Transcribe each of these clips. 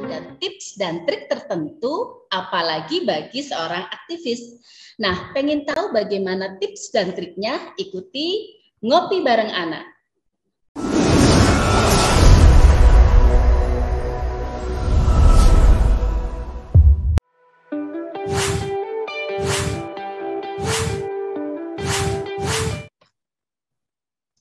dan tips dan trik tertentu, apalagi bagi seorang aktivis. Nah, pengen tahu bagaimana tips dan triknya? Ikuti Ngopi Bareng Ana.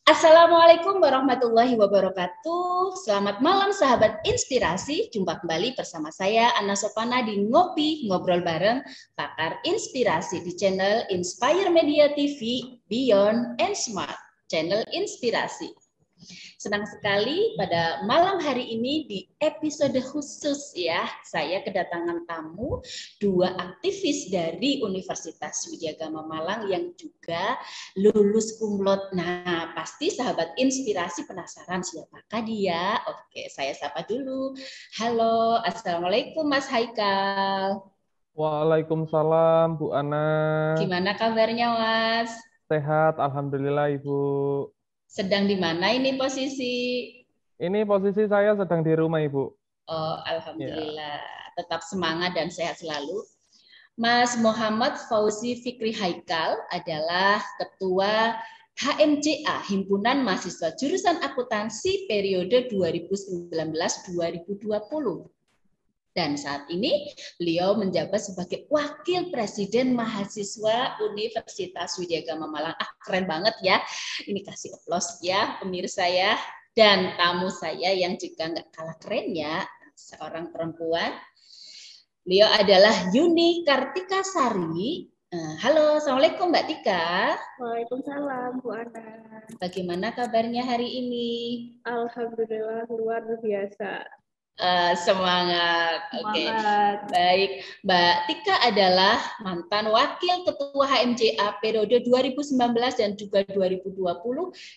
Assalamualaikum warahmatullahi wabarakatuh. Selamat malam sahabat inspirasi. Jumpa kembali bersama saya Anna Sopana di Ngopi Ngobrol Bareng pakar inspirasi di channel Inspire Media TV Beyond and Smart, channel inspirasi. Senang sekali pada malam hari ini di episode khusus ya, saya kedatangan tamu, dua aktivis dari Universitas Widyagama Malang yang juga lulus kumlot. Nah, pasti sahabat inspirasi penasaran siapakah dia? Oke, saya sapa dulu. Halo, Assalamualaikum Mas Haikal. Waalaikumsalam Bu Ana. Gimana kabarnya Mas? Sehat, Alhamdulillah Ibu. Sedang di mana ini posisi? Ini posisi saya sedang di rumah Ibu. Oh, Ya. alhamdulillah. Tetap semangat dan sehat selalu. Mas Muhammad Fauzi Fikri Haikal adalah Ketua HMCA, Himpunan Mahasiswa Jurusan Akuntansi periode 2019-2020. Dan saat ini beliau menjabat sebagai Wakil Presiden Mahasiswa Universitas Widyagama Malang. Keren banget ya. Ini kasih aplaus ya pemirsa ya. Dan tamu saya yang juga nggak kalah keren ya, seorang perempuan. Beliau adalah Yuni Kartika Sari. Halo, Assalamualaikum Mbak Tika. Waalaikumsalam Bu Ana. Bagaimana kabarnya hari ini? Alhamdulillah luar biasa. Semangat. Oke. Baik, Mbak Tika adalah mantan Wakil Ketua HMCA periode 2019 dan juga 2020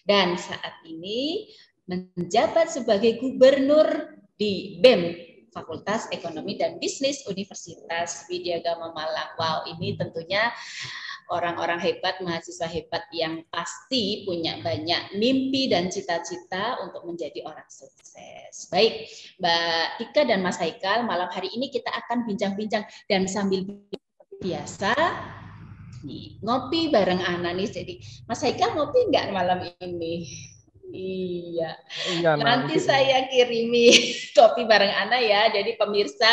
dan saat ini menjabat sebagai Gubernur di BEM Fakultas Ekonomi dan Bisnis Universitas Widyagama Malang. Wow, ini tentunya orang-orang hebat, mahasiswa hebat yang pasti punya banyak mimpi dan cita-cita untuk menjadi orang sukses. Baik, Mbak Tika dan Mas Haikal, malam hari ini kita akan bincang-bincang dan sambil biasa nih, ngopi bareng Ana nih. Jadi, Mas Haikal ngopi nggak malam ini? Iya. Nanti saya kirimi kopi bareng Ana ya. Jadi pemirsa,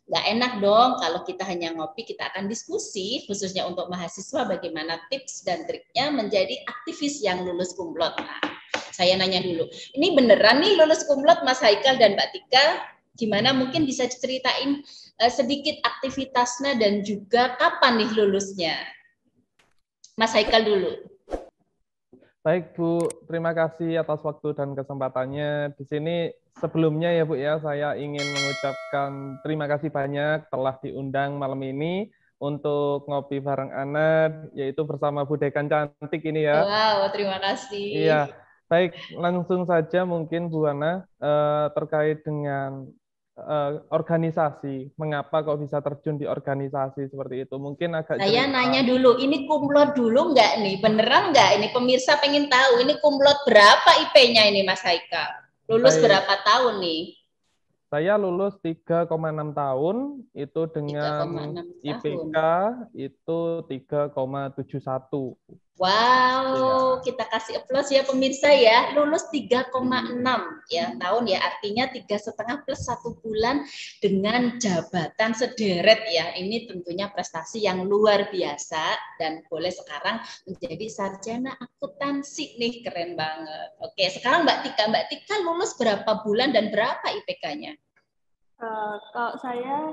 nggak enak dong kalau kita hanya ngopi, kita akan diskusi khususnya untuk mahasiswa bagaimana tips dan triknya menjadi aktivis yang lulus kumlot. Nah, saya nanya dulu, ini beneran nih lulus kumlot Mas Haikal dan Mbak Tika? Gimana mungkin bisa ceritain sedikit aktivitasnya dan juga kapan nih lulusnya? Mas Haikal dulu. Baik Bu, terima kasih atas waktu dan kesempatannya. Di sini sebelumnya ya Bu ya, saya ingin mengucapkan terima kasih banyak telah diundang malam ini untuk ngopi bareng Ana, yaitu bersama Bu Dekan cantik ini ya. Wow, terima kasih. Iya, baik langsung saja mungkin Bu Ana terkait dengan organisasi, mengapa kok bisa terjun di organisasi seperti itu? Mungkin agak saya nanya dulu, ini kumlot dulu nggak nih? Beneran nggak? Ini pemirsa pengen tahu, ini kumlot berapa IP-nya ini Mas Haikal? Lulus berapa tahun nih? Saya lulus 3,6 tahun, itu dengan IPK itu 3,71. Wow, kita kasih aplaus ya pemirsa ya, lulus 3,6 ya tahun ya, artinya 3,5 plus 1 bulan dengan jabatan sederet ya. Ini tentunya prestasi yang luar biasa dan boleh sekarang menjadi sarjana akuntansi nih, keren banget. Oke, sekarang Mbak Tika lulus berapa bulan dan berapa IPK-nya? Kalau saya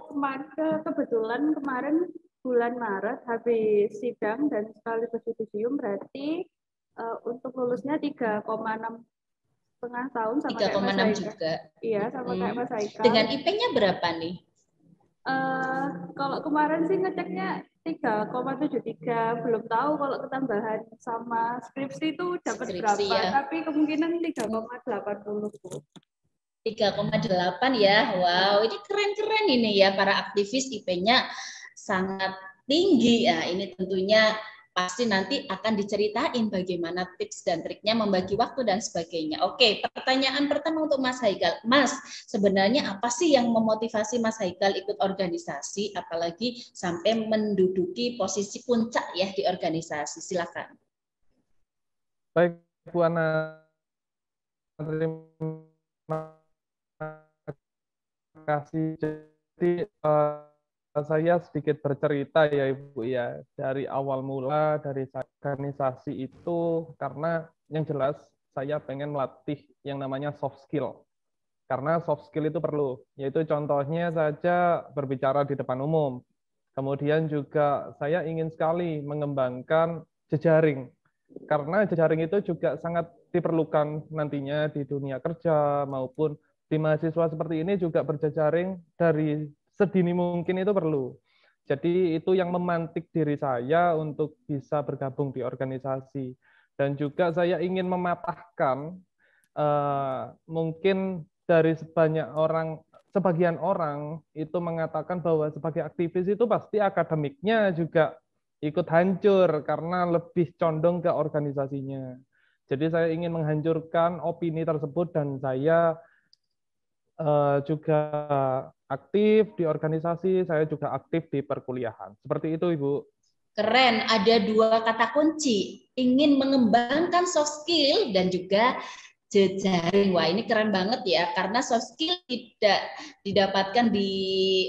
kebetulan kemarin bulan Maret habis sidang dan sekaligus yudisium, berarti untuk lulusnya 3,6 setengah tahun sama 3,6 juga. Iya, sama kayak Mas Haikal. Dengan IP-nya berapa nih? Kalau kemarin sih ngeceknya 3,73, belum tahu kalau ketambahan sama skripsi itu dapat berapa, ya. Tapi kemungkinan 3,80. 3,8 ya, wow, ini keren-keren ini ya para aktivis IP-nya sangat tinggi ya. Ini tentunya pasti nanti akan diceritain bagaimana tips dan triknya membagi waktu dan sebagainya. Oke, pertanyaan pertama untuk Mas Haikal. Mas, sebenarnya apa sih yang memotivasi Mas Haikal ikut organisasi, apalagi sampai menduduki posisi puncak ya di organisasi? Silakan. Baik, Bu Ana, terima kasih. Jadi saya sedikit bercerita ya Ibu ya, dari awal mula dari organisasi itu karena yang jelas saya pengen melatih yang namanya soft skill. Karena soft skill itu perlu, yaitu contohnya saja berbicara di depan umum. Kemudian juga saya ingin sekali mengembangkan jejaring. Karena jejaring itu juga sangat diperlukan nantinya di dunia kerja maupun di mahasiswa seperti ini juga berjejaring dari sedini mungkin itu perlu. Jadi itu yang memantik diri saya untuk bisa bergabung di organisasi. Dan juga saya ingin mematahkan mungkin dari sebagian orang itu mengatakan bahwa sebagai aktivis itu pasti akademiknya juga ikut hancur karena lebih condong ke organisasinya. Jadi saya ingin menghancurkan opini tersebut dan saya juga aktif di organisasi, saya juga aktif di perkuliahan. Seperti itu, Ibu. Keren, ada 2 kata kunci, ingin mengembangkan soft skill dan juga jejaring. Wah, ini keren banget ya, karena soft skill tidak didapatkan di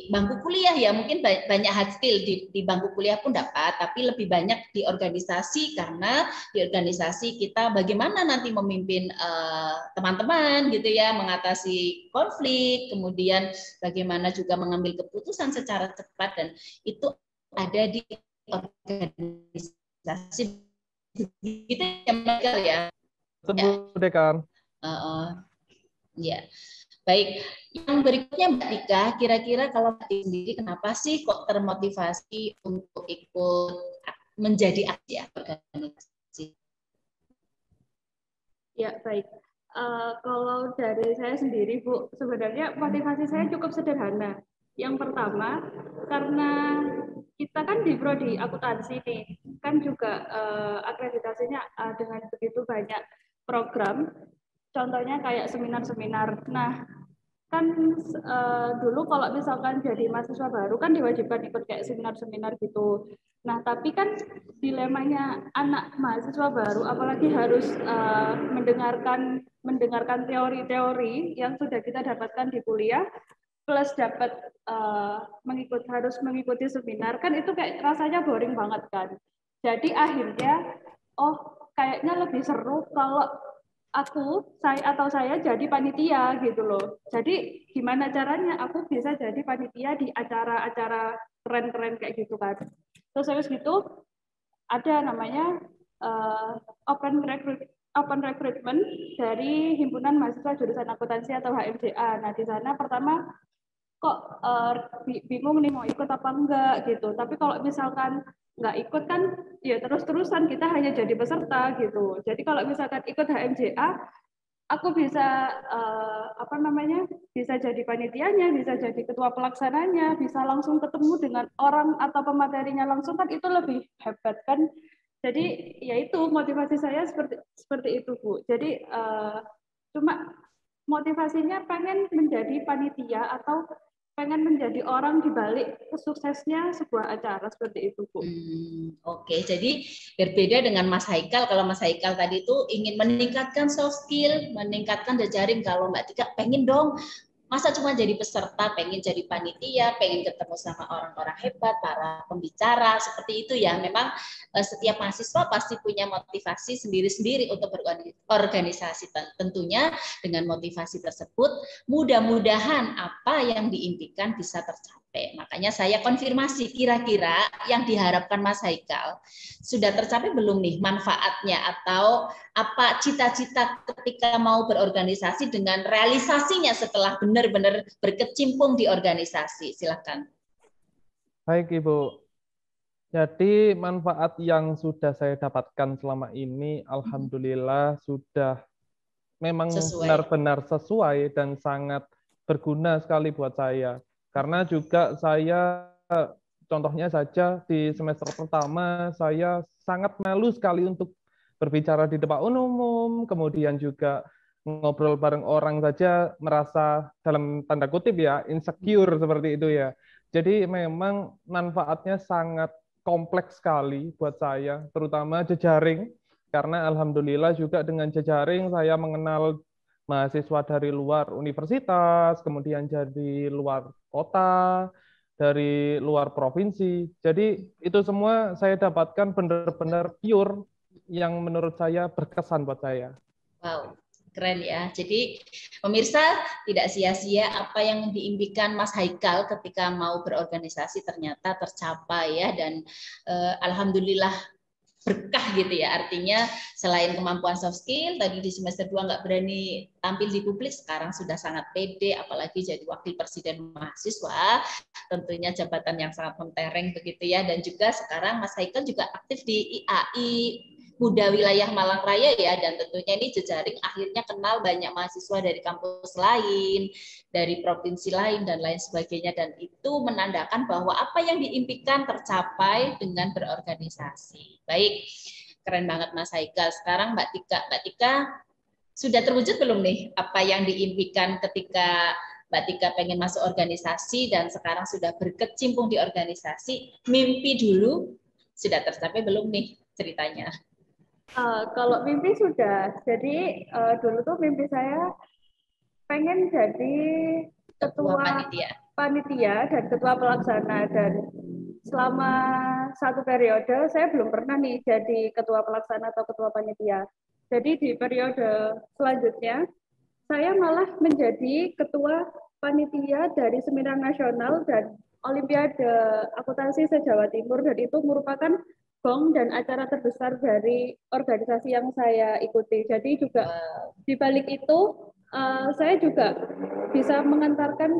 bangku kuliah ya, mungkin banyak hard skill di bangku kuliah pun dapat, tapi lebih banyak di organisasi, karena di organisasi kita bagaimana nanti memimpin teman-teman gitu ya, mengatasi konflik, kemudian bagaimana juga mengambil keputusan secara cepat, dan itu ada di organisasi gitu ya, Michael ya. Sebut Dekan. Ya, baik. Yang berikutnya Mbak Tika, kira-kira kalau Mbak Tika sendiri kenapa sih kok termotivasi untuk ikut menjadi aktif organisasi? Ya, baik. Kalau dari saya sendiri, Bu, sebenarnya motivasi saya cukup sederhana. Yang pertama, karena kita kan di prodi akuntansi nih, kan juga akreditasinya dengan begitu banyak program, contohnya kayak seminar-seminar. Nah, kan dulu kalau misalkan jadi mahasiswa baru kan diwajibkan ikut kayak seminar-seminar gitu. Nah, tapi kan dilemanya anak mahasiswa baru, apalagi harus mendengarkan teori-teori yang sudah kita dapatkan di kuliah, plus dapat harus mengikuti seminar, kan itu kayak rasanya boring banget kan. Jadi akhirnya, kayaknya lebih seru kalau saya jadi panitia gitu loh. Jadi gimana caranya aku bisa jadi panitia di acara-acara keren-keren kayak gitu kan. Terus habis gitu ada namanya open recruitment dari Himpunan Mahasiswa Jurusan Akuntansi atau HMJA. Nah, di sana pertama kok bingung nih mau ikut apa enggak gitu. Tapi kalau misalkan nggak ikut kan ya terus-terusan kita hanya jadi peserta gitu. Jadi kalau misalkan ikut HMJA, aku bisa bisa jadi panitianya, bisa jadi ketua pelaksananya, bisa langsung ketemu dengan orang atau pematerinya langsung, kan itu lebih hebat kan. Jadi ya itu motivasi saya seperti itu, Bu. Jadi cuma motivasinya pengen menjadi panitia atau pengen menjadi orang di balik kesuksesnya sebuah acara seperti itu, Bu. Oke, jadi berbeda dengan Mas Haikal. Kalau Mas Haikal tadi itu ingin meningkatkan soft skill, meningkatkan jejaring. Kalau Mbak Tika pengen dong, masa cuma jadi peserta, pengen jadi panitia, pengen ketemu sama orang-orang hebat, para pembicara, seperti itu ya. Memang setiap mahasiswa pasti punya motivasi sendiri-sendiri untuk berorganisasi. Tentunya dengan motivasi tersebut, mudah-mudahan apa yang diimpikan bisa tercapai. Makanya saya konfirmasi, kira-kira yang diharapkan Mas Haikal sudah tercapai belum nih manfaatnya, atau apa cita-cita ketika mau berorganisasi dengan realisasinya setelah benar-benar berkecimpung di organisasi? Silakan. Baik, Ibu. Jadi manfaat yang sudah saya dapatkan selama ini, alhamdulillah sudah memang benar-benar sesuai dan sangat berguna sekali buat saya. Karena juga saya Contohnya saja di semester pertama saya sangat malu sekali untuk berbicara di depan umum, kemudian juga ngobrol bareng orang saja merasa dalam tanda kutip ya insecure seperti itu ya. Jadi memang manfaatnya sangat kompleks sekali buat saya, terutama jejaring, karena alhamdulillah juga dengan jejaring saya mengenal mahasiswa dari luar universitas, kemudian dari luar kota, dari luar provinsi. Jadi itu semua saya dapatkan benar-benar pure yang menurut saya berkesan buat saya. Wow, keren ya. Jadi pemirsa, tidak sia-sia apa yang diimpikan Mas Haikal ketika mau berorganisasi ternyata tercapai ya, dan alhamdulillah berkah gitu ya. Artinya selain kemampuan soft skill, tadi di semester 2 nggak berani tampil di publik, sekarang sudah sangat pede, apalagi jadi wakil presiden mahasiswa, tentunya jabatan yang sangat mentereng begitu ya. Dan juga sekarang Mas Haikal juga aktif di IAI Muda Wilayah Malang Raya ya, dan tentunya ini jejaring akhirnya kenal banyak mahasiswa dari kampus lain, dari provinsi lain dan lain sebagainya, dan itu menandakan bahwa apa yang diimpikan tercapai dengan berorganisasi. Baik, keren banget Mas Haikal. Sekarang Mbak Tika sudah terwujud belum nih apa yang diimpikan ketika Mbak Tika pengen masuk organisasi dan sekarang sudah berkecimpung di organisasi? Mimpi dulu sudah tercapai belum nih ceritanya? Kalau mimpi sudah, jadi dulu tuh mimpi saya pengen jadi ketua panitia dan ketua pelaksana, dan selama satu periode saya belum pernah nih jadi ketua pelaksana atau ketua panitia. Jadi di periode selanjutnya saya malah menjadi ketua panitia dari seminar nasional dan Olimpiade Akuntansi se-Jawa Timur, dan itu merupakan gong dan acara terbesar dari organisasi yang saya ikuti. Jadi juga di balik itu saya juga bisa mengantarkan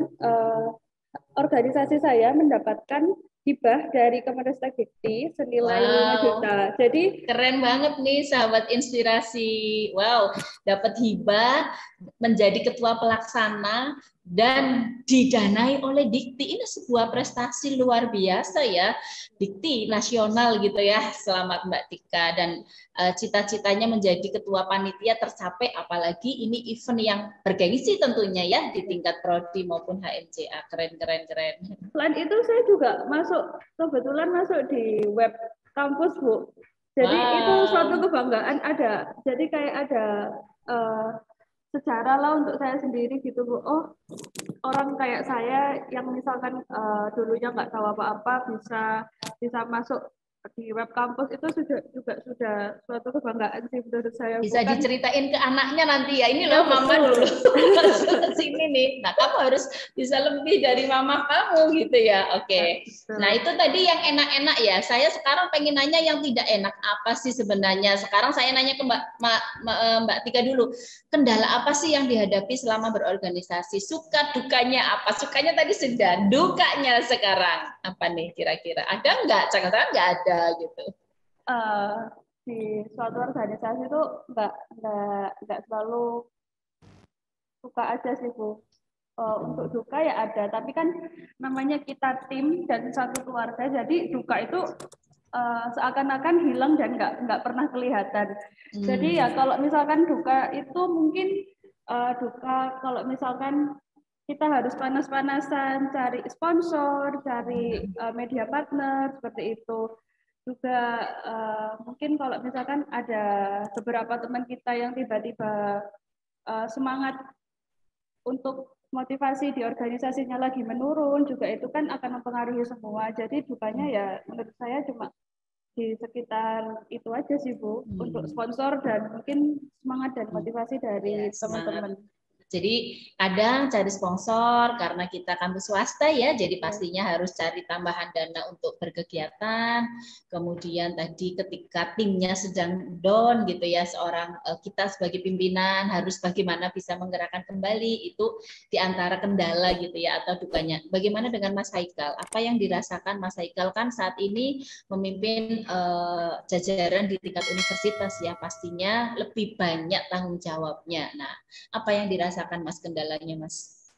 organisasi saya mendapatkan hibah dari Kemenristek Dikti senilai 5 juta. Jadi keren banget nih sahabat inspirasi. Wow, dapat hibah menjadi ketua pelaksana dan didanai oleh Dikti. Ini sebuah prestasi luar biasa ya. Dikti nasional gitu ya. Selamat Mbak Tika, dan cita-citanya menjadi ketua panitia tercapai, apalagi ini event yang bergengsi tentunya ya di tingkat prodi maupun HMCA. Keren. Selain itu saya juga kebetulan masuk di web kampus, Bu. Jadi itu suatu kebanggaan ada. Jadi kayak ada sejarah lah untuk saya sendiri gitu, Bu. Oh, orang kayak saya yang misalkan dulunya nggak tahu apa-apa bisa masuk di web kampus, itu sudah suatu kebanggaan sih menurut saya. Bisa diceritain ke anaknya nanti ya, ini loh mama dulu masuk ke sini nih, nah kamu harus bisa lebih dari mama kamu gitu ya. Oke. Nah itu tadi yang enak-enak ya. Saya sekarang pengen nanya yang tidak enak apa sih sebenarnya. Sekarang saya nanya ke Mbak Tika dulu, kendala apa sih yang dihadapi selama berorganisasi? Suka dukanya apa? Sukanya tadi sudah, dukanya sekarang apa nih kira-kira? Ada nggak? Jangan-jangan nggak ada gitu. Di suatu organisasi itu nggak selalu suka aja sih, Bu. Untuk duka ya ada, tapi kan namanya kita tim dan satu keluarga, jadi duka itu seakan-akan hilang dan nggak pernah kelihatan. Jadi ya kalau misalkan duka itu mungkin duka kalau misalkan kita harus panas-panasan cari sponsor, cari media partner seperti itu. Juga mungkin kalau misalkan ada beberapa teman kita yang tiba-tiba semangat untuk motivasi di organisasinya lagi menurun, juga itu kan akan mempengaruhi semua. Jadi dukanya ya menurut saya cuma di sekitar itu aja sih, Bu, untuk sponsor dan mungkin semangat dan motivasi dari teman-teman. Jadi kadang cari sponsor karena kita kampus swasta ya, jadi pastinya harus cari tambahan dana untuk berkegiatan. Kemudian tadi ketika timnya sedang down gitu ya, seorang kita sebagai pimpinan harus bagaimana bisa menggerakkan kembali, itu diantara kendala gitu ya atau dukanya. Bagaimana dengan Mas Haikal? Apa yang dirasakan Mas Haikal kan saat ini memimpin jajaran di tingkat universitas ya, pastinya lebih banyak tanggung jawabnya. Nah, apa yang dirasakan Mas kendalanya, Mas?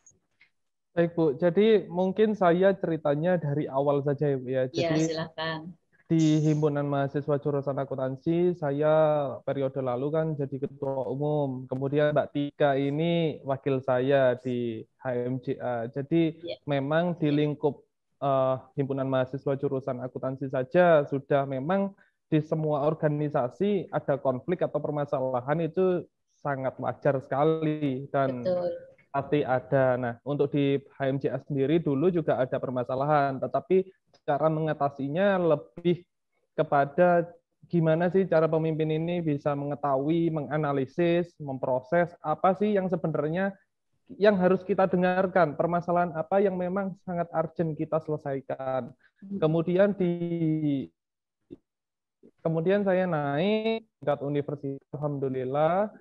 Baik Bu, jadi mungkin saya ceritanya dari awal saja ya Bu ya. Ya, Jadi silakan. di Himpunan Mahasiswa Jurusan Akuntansi, saya periode lalu kan jadi ketua umum. Kemudian Mbak Tika ini wakil saya di HMJA. Jadi Ya. memang di lingkup Himpunan Mahasiswa Jurusan Akuntansi saja sudah memang di semua organisasi ada konflik atau permasalahan itu sangat wajar sekali dan Betul. pasti ada. Nah, untuk di HMJA sendiri dulu juga ada permasalahan, tetapi cara mengatasinya lebih kepada gimana sih cara pemimpin ini bisa mengetahui, menganalisis, memproses apa sih yang sebenarnya yang harus kita dengarkan, permasalahan apa yang memang sangat urgent kita selesaikan. Kemudian saya naik tingkat universitas, alhamdulillah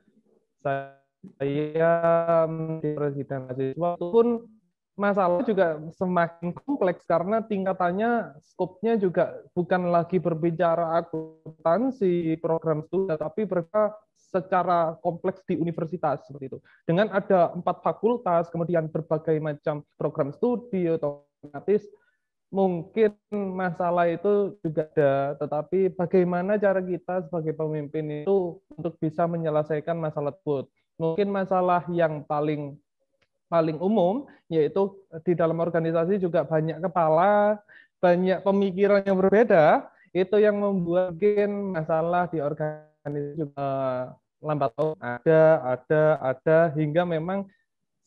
saya menjadi presiden mahasiswa pun masalah juga semakin kompleks karena tingkatannya, skopnya juga bukan lagi berbicara akuntansi program studi, tapi mereka secara kompleks di universitas seperti itu. Dengan ada 4 fakultas, kemudian berbagai macam program studi, otomatis mungkin masalah itu juga ada, tetapi bagaimana cara kita sebagai pemimpin itu untuk bisa menyelesaikan masalah tersebut. Mungkin masalah yang paling umum, yaitu di dalam organisasi juga banyak kepala, banyak pemikiran yang berbeda, itu yang membuat mungkin masalah di organisasi juga lambat laun ada, hingga memang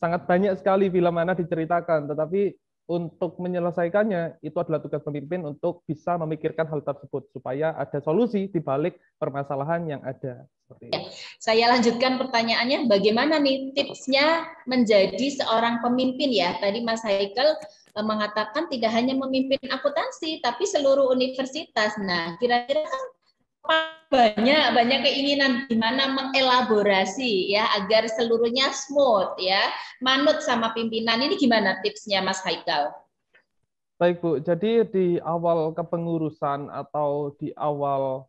sangat banyak sekali bila mana diceritakan, tetapi untuk menyelesaikannya itu adalah tugas pemimpin untuk bisa memikirkan hal tersebut supaya ada solusi di balik permasalahan yang ada. Seperti itu. Saya lanjutkan pertanyaannya, bagaimana nih tipsnya menjadi seorang pemimpin ya? Tadi Mas Haikal mengatakan tidak hanya memimpin akuntansi, tapi seluruh universitas. Nah, kira-kira banyak keinginan gimana mengelaborasi ya agar seluruhnya smooth ya, manut sama pimpinan. Ini gimana tipsnya Mas Haikal? Baik Bu, jadi di awal kepengurusan atau di awal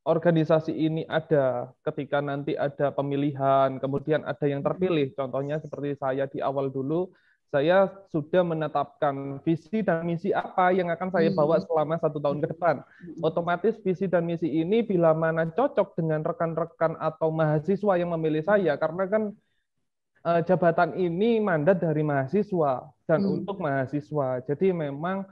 organisasi ini ada, ketika nanti ada pemilihan, kemudian ada yang terpilih, contohnya seperti saya di awal dulu, saya sudah menetapkan visi dan misi apa yang akan saya bawa selama 1 tahun ke depan. Otomatis visi dan misi ini bila mana cocok dengan rekan-rekan atau mahasiswa yang memilih saya, karena kan jabatan ini mandat dari mahasiswa dan untuk mahasiswa. Jadi memang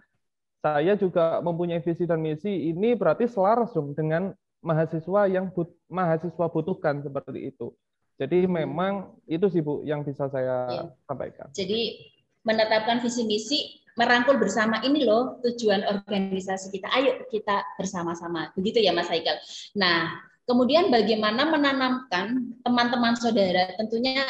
saya juga mempunyai visi dan misi ini berarti selaras dong dengan mahasiswa yang mahasiswa butuhkan seperti itu. Jadi memang itu sih Bu yang bisa saya sampaikan. Jadi menetapkan visi misi, merangkul bersama ini loh tujuan organisasi kita. Ayo kita bersama-sama. Begitu ya Mas Haikal. Nah, kemudian bagaimana menanamkan teman-teman saudara tentunya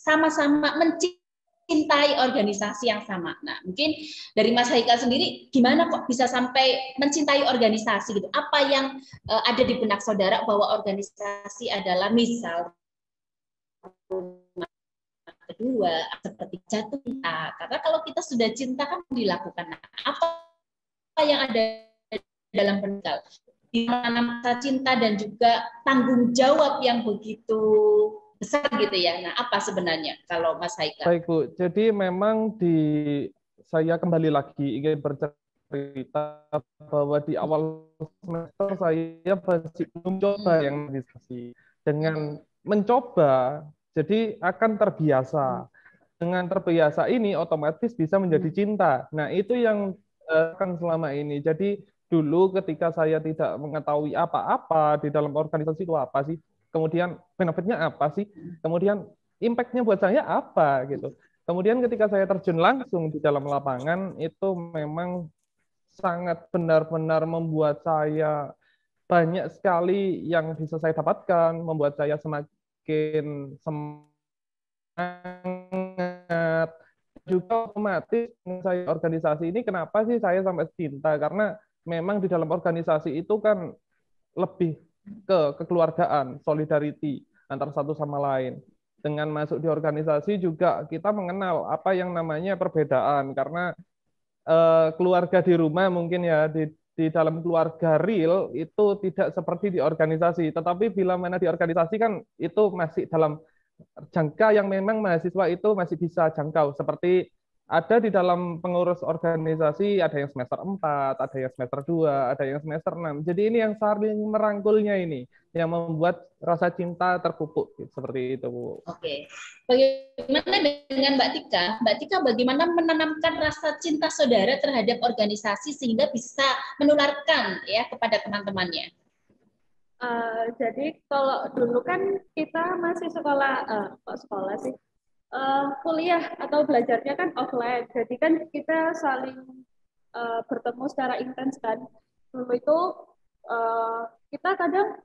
sama-sama mencintai organisasi yang sama. Nah, mungkin dari Mas Haikal sendiri, gimana kok bisa sampai mencintai organisasi gitu? Apa yang ada di benak saudara bahwa organisasi adalah misal kedua seperti jatuh cinta, karena kalau kita sudah cinta kan dilakukan. Nah, apa yang ada dalam benak di mana rasa cinta dan juga tanggung jawab yang begitu besar gitu ya. Nah, apa sebenarnya kalau Mas Haikal? Baik Bu, jadi memang saya kembali lagi ingin bercerita bahwa di awal semester saya masih belum coba yang diskusi. Dengan mencoba, jadi akan terbiasa. Dengan terbiasa ini otomatis bisa menjadi cinta. Nah, itu yang kan selama ini. Jadi dulu ketika saya tidak mengetahui apa-apa di dalam organisasi itu apa sih, kemudian benefitnya apa sih, kemudian impact-nya buat saya apa gitu. Kemudian ketika saya terjun langsung di dalam lapangan, itu memang sangat benar-benar membuat saya banyak sekali yang bisa saya dapatkan, membuat saya semakin semangat. Juga otomatis saya organisasi ini, kenapa sih saya sampai cinta? Karena memang di dalam organisasi itu kan lebih ke kekeluargaan, solidarity antara satu sama lain. Dengan masuk di organisasi juga kita mengenal apa yang namanya perbedaan, karena keluarga di rumah mungkin ya di dalam keluarga real itu tidak seperti di organisasi, tetapi bila mana di organisasi kan itu masih dalam jangka yang memang mahasiswa itu masih bisa jangkau, seperti ada di dalam pengurus organisasi, ada yang semester 4, ada yang semester 2, ada yang semester 6. Jadi ini yang saling merangkulnya ini, yang membuat rasa cinta terpupuk. Seperti itu, Bu. Oke. Bagaimana dengan Mbak Tika? Mbak Tika, bagaimana menanamkan rasa cinta saudara terhadap organisasi sehingga bisa menularkan ya kepada teman-temannya? Jadi kalau dulu kan kita masih sekolah sih, kuliah atau belajarnya kan offline, jadi kan kita saling bertemu secara intens kan. Dulu itu kita kadang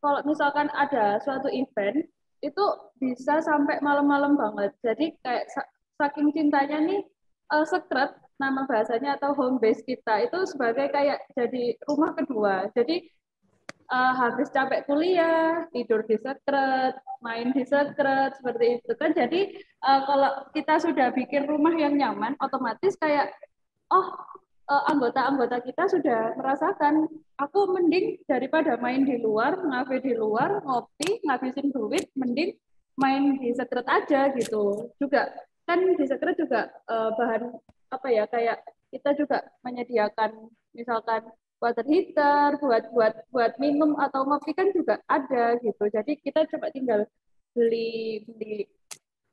kalau misalkan ada suatu event itu bisa sampai malam-malam banget. Jadi kayak saking cintanya nih, sekret nama bahasanya atau home base kita itu sebagai kayak jadi rumah kedua. Jadi habis capek kuliah, tidur di sekret, main di sekret, seperti itu kan. Jadi kalau kita sudah bikin rumah yang nyaman, otomatis kayak, oh anggota-anggota kita sudah merasakan, aku mending daripada main di luar, ngafe di luar, ngopi, ngabisin duit, mending main di sekret aja gitu. Juga kan di sekret juga bahan apa ya, kayak kita juga menyediakan misalkan water heater buat minum atau ngopi kan juga ada gitu. Jadi kita coba tinggal beli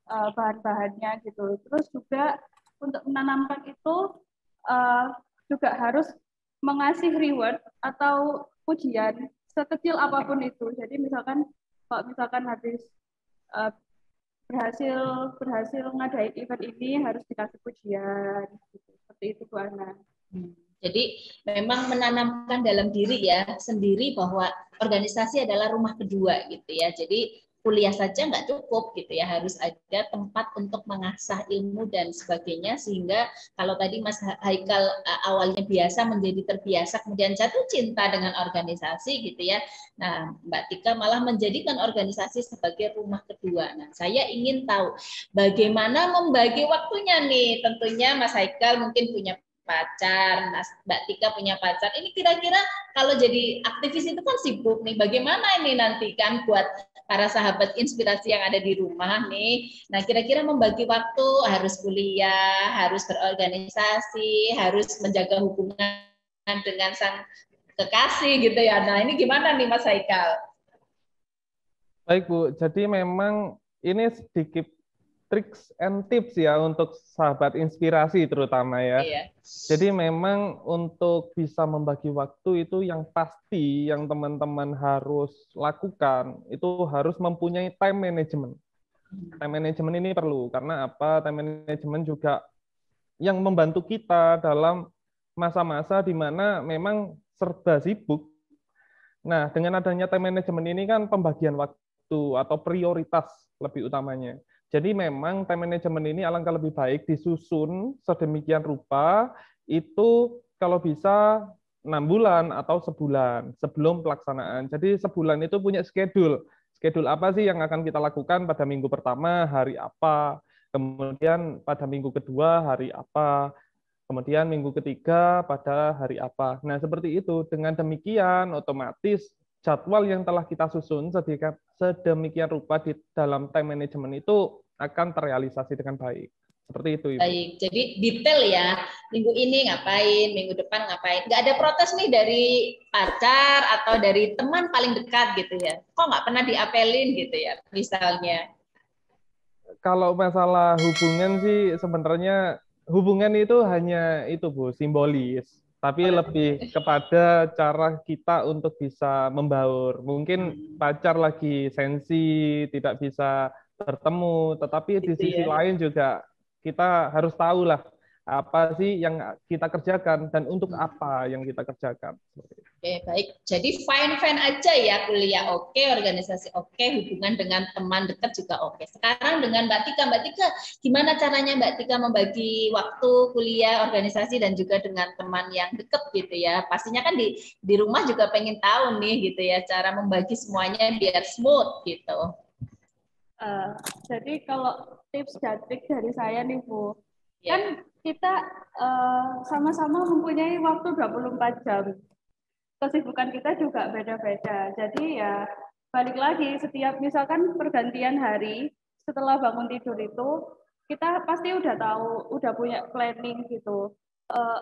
bahan-bahannya gitu. Terus juga untuk menanamkan itu juga harus mengasih reward atau pujian sekecil apapun itu. Jadi misalkan kalau misalkan habis berhasil ngadain event ini harus dikasih pujian gitu. Seperti itu Bu Ana. Jadi memang menanamkan dalam diri ya sendiri bahwa organisasi adalah rumah kedua gitu ya. Jadi kuliah saja nggak cukup gitu ya, harus ada tempat untuk mengasah ilmu dan sebagainya, sehingga kalau tadi Mas Haikal awalnya biasa menjadi terbiasa kemudian jatuh cinta dengan organisasi gitu ya. Nah, Mbak Tika malah menjadikan organisasi sebagai rumah kedua. Nah, saya ingin tahu bagaimana membagi waktunya nih. Tentunya Mas Haikal mungkin punya pacar, Mbak Tika punya pacar. Ini kira-kira kalau jadi aktivis itu kan sibuk nih. Bagaimana ini nanti kan buat para sahabat inspirasi yang ada di rumah nih. Nah, kira-kira membagi waktu, harus kuliah, harus berorganisasi, harus menjaga hubungan dengan sang kekasih gitu ya. Nah, ini gimana nih Mas Haikal? Baik Bu, jadi memang ini sedikit tricks and tips ya untuk sahabat inspirasi terutama ya. Iya. Jadi memang untuk bisa membagi waktu itu yang pasti yang teman-teman harus lakukan itu harus mempunyai time management. Time management ini perlu karena apa? Time management juga yang membantu kita dalam masa-masa di mana memang serba sibuk. Nah, dengan adanya time management ini kan pembagian waktu atau prioritas lebih utamanya. Jadi memang time management ini alangkah lebih baik disusun sedemikian rupa itu kalau bisa 6 bulan atau sebulan sebelum pelaksanaan. Jadi sebulan itu punya schedule. Schedule apa sih yang akan kita lakukan pada minggu pertama, hari apa, kemudian pada minggu kedua, hari apa, kemudian minggu ketiga pada hari apa. Nah, seperti itu. Dengan demikian otomatis jadwal yang telah kita susun sedemikian rupa di dalam time management itu akan terrealisasi dengan baik. Seperti itu, Ibu. Baik, jadi detail ya. Minggu ini ngapain, minggu depan ngapain. Nggak ada protes nih dari pacar atau dari teman paling dekat gitu ya. Kok nggak pernah diapelin gitu ya, misalnya. Kalau masalah hubungan sih sebenarnya hubungan itu hanya itu Bu, simbolis. Tapi lebih kepada cara kita untuk bisa membaur. Mungkin pacar lagi sensi, tidak bisa bertemu, tetapi di sisi lain juga kita harus tahu lah apa sih yang kita kerjakan dan untuk apa yang kita kerjakan. Oke, baik. Jadi fine-fine aja ya, kuliah oke, organisasi oke, hubungan dengan teman dekat juga oke. Sekarang dengan Mbak Tika, gimana caranya Mbak Tika membagi waktu kuliah, organisasi, dan juga dengan teman yang dekat gitu ya? Pastinya kan di rumah juga pengen tahu nih gitu ya, cara membagi semuanya biar smooth gitu. Jadi kalau tips dan trik dari saya nih Bu, kan kita sama-sama mempunyai waktu 24 jam. Kesibukan kita juga beda-beda. Jadi ya balik lagi setiap misalkan pergantian hari setelah bangun tidur itu kita pasti udah tahu, udah punya planning gitu.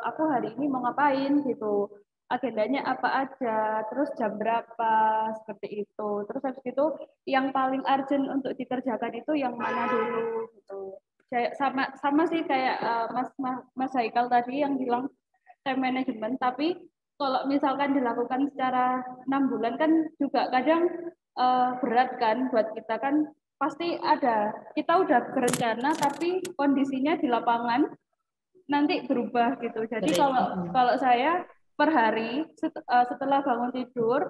Aku hari ini mau ngapain gitu, agendanya apa aja, terus jam berapa, seperti itu. Terus habis itu yang paling urgent untuk dikerjakan itu yang mana dulu gitu. Sama sih kayak Mas Haikal tadi yang bilang time management, tapi kalau misalkan dilakukan secara 6 bulan kan juga kadang berat kan buat kita kan, pasti ada, kita udah berencana tapi kondisinya di lapangan nanti berubah gitu. Jadi kalau saya per hari setelah bangun tidur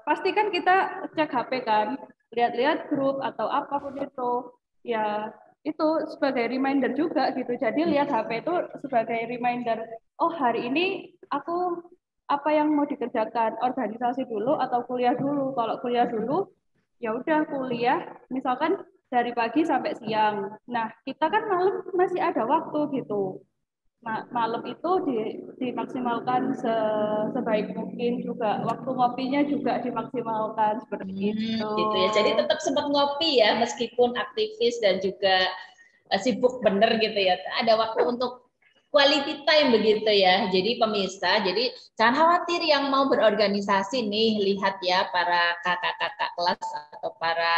pasti kan kita cek HP kan, lihat-lihat grup atau apapun itu, ya itu sebagai reminder juga gitu. Jadi lihat HP itu sebagai reminder, oh hari ini aku apa yang mau dikerjakan, organisasi dulu atau kuliah dulu. Kalau kuliah dulu ya udah kuliah misalkan dari pagi sampai siang. Nah, kita kan malam masih ada waktu gitu. Malam itu dimaksimalkan sebaik mungkin, juga waktu ngopinya juga dimaksimalkan seperti itu. Gitu ya. Jadi tetap sempat ngopi ya meskipun aktivis dan juga sibuk bener gitu ya. Ada waktu untuk quality time begitu ya. Jadi pemirsa, jadi jangan khawatir yang mau berorganisasi nih, lihat ya para kakak-kakak kelas atau para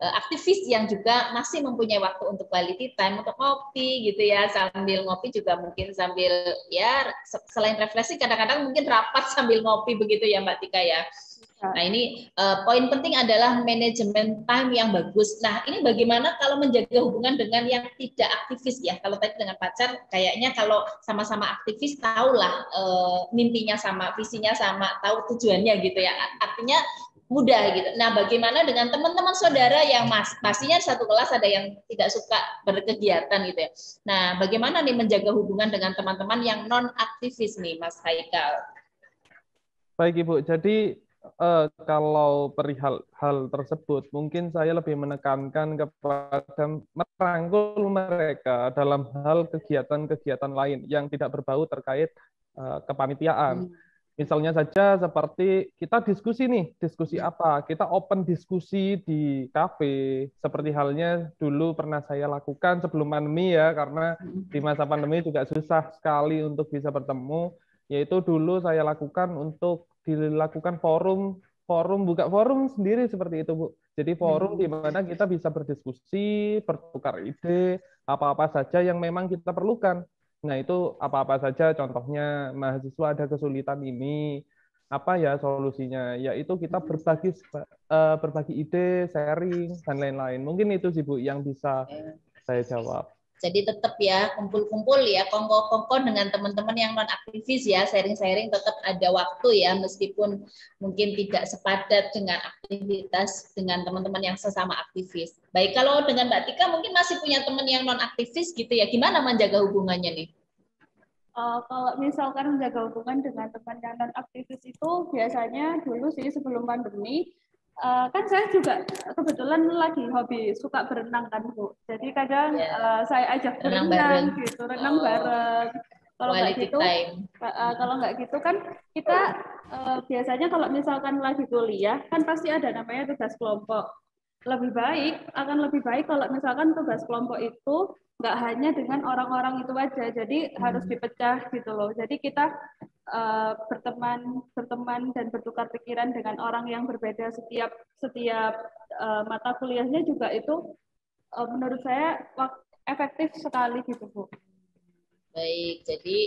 aktivis yang juga masih mempunyai waktu untuk quality time, untuk ngopi gitu ya, sambil ngopi juga mungkin sambil ya selain refleksi kadang-kadang mungkin rapat sambil ngopi begitu ya Mbak Tika ya. Nah ini poin penting adalah manajemen time yang bagus. Nah ini bagaimana kalau menjaga hubungan dengan yang tidak aktivis ya? Kalau tadi dengan pacar kayaknya kalau sama-sama aktivis tahulah mimpinya sama, visinya sama, tahu tujuannya gitu ya. Artinya mudah gitu. Nah bagaimana dengan teman-teman saudara yang pastinya satu kelas ada yang tidak suka berkegiatan gitu ya. Nah bagaimana nih menjaga hubungan dengan teman-teman yang non aktivis nih Mas Haikal? Baik Ibu, jadi kalau perihal hal tersebut, mungkin saya lebih menekankan kepada merangkul mereka dalam hal kegiatan-kegiatan lain yang tidak berbau terkait kepanitiaan. Misalnya saja seperti kita diskusi nih, diskusi apa? Kita open diskusi di kafe, seperti halnya dulu pernah saya lakukan sebelum pandemi ya, karena di masa pandemi juga susah sekali untuk bisa bertemu, yaitu dulu saya lakukan untuk dilakukan buka forum sendiri seperti itu Bu. Jadi forum di mana kita bisa berdiskusi, bertukar ide, apa-apa saja yang memang kita perlukan. Nah itu apa-apa saja, contohnya mahasiswa ada kesulitan ini, apa ya solusinya? Yaitu kita berbagi ide, sharing, dan lain-lain. Mungkin itu sih Bu yang bisa saya jawab. Jadi tetap ya kumpul-kumpul ya, kongko-kongko dengan teman-teman yang non aktivis ya, sharing-sharing tetap ada waktu ya, meskipun mungkin tidak sepadat dengan aktivitas dengan teman-teman yang sesama aktivis. Baik, kalau dengan Mbak Tika mungkin masih punya teman yang non aktivis gitu ya, gimana menjaga hubungannya nih? Kalau misalkan menjaga hubungan dengan teman yang non aktivis itu biasanya dulu sih sebelum pandemi, kan saya juga kebetulan lagi hobi suka berenang kan Bu. Jadi kadang saya ajak berenang gitu, renang bareng. Kalau nggak gitu kan kita biasanya kalau misalkan lagi kuliah kan pasti ada namanya tugas kelompok. Akan lebih baik kalau misalkan tugas kelompok itu nggak hanya dengan orang-orang itu aja, jadi harus dipecah gitu loh. Jadi kita berteman dan bertukar pikiran dengan orang yang berbeda setiap mata kuliahnya juga itu menurut saya efektif sekali gitu Bu. Baik, jadi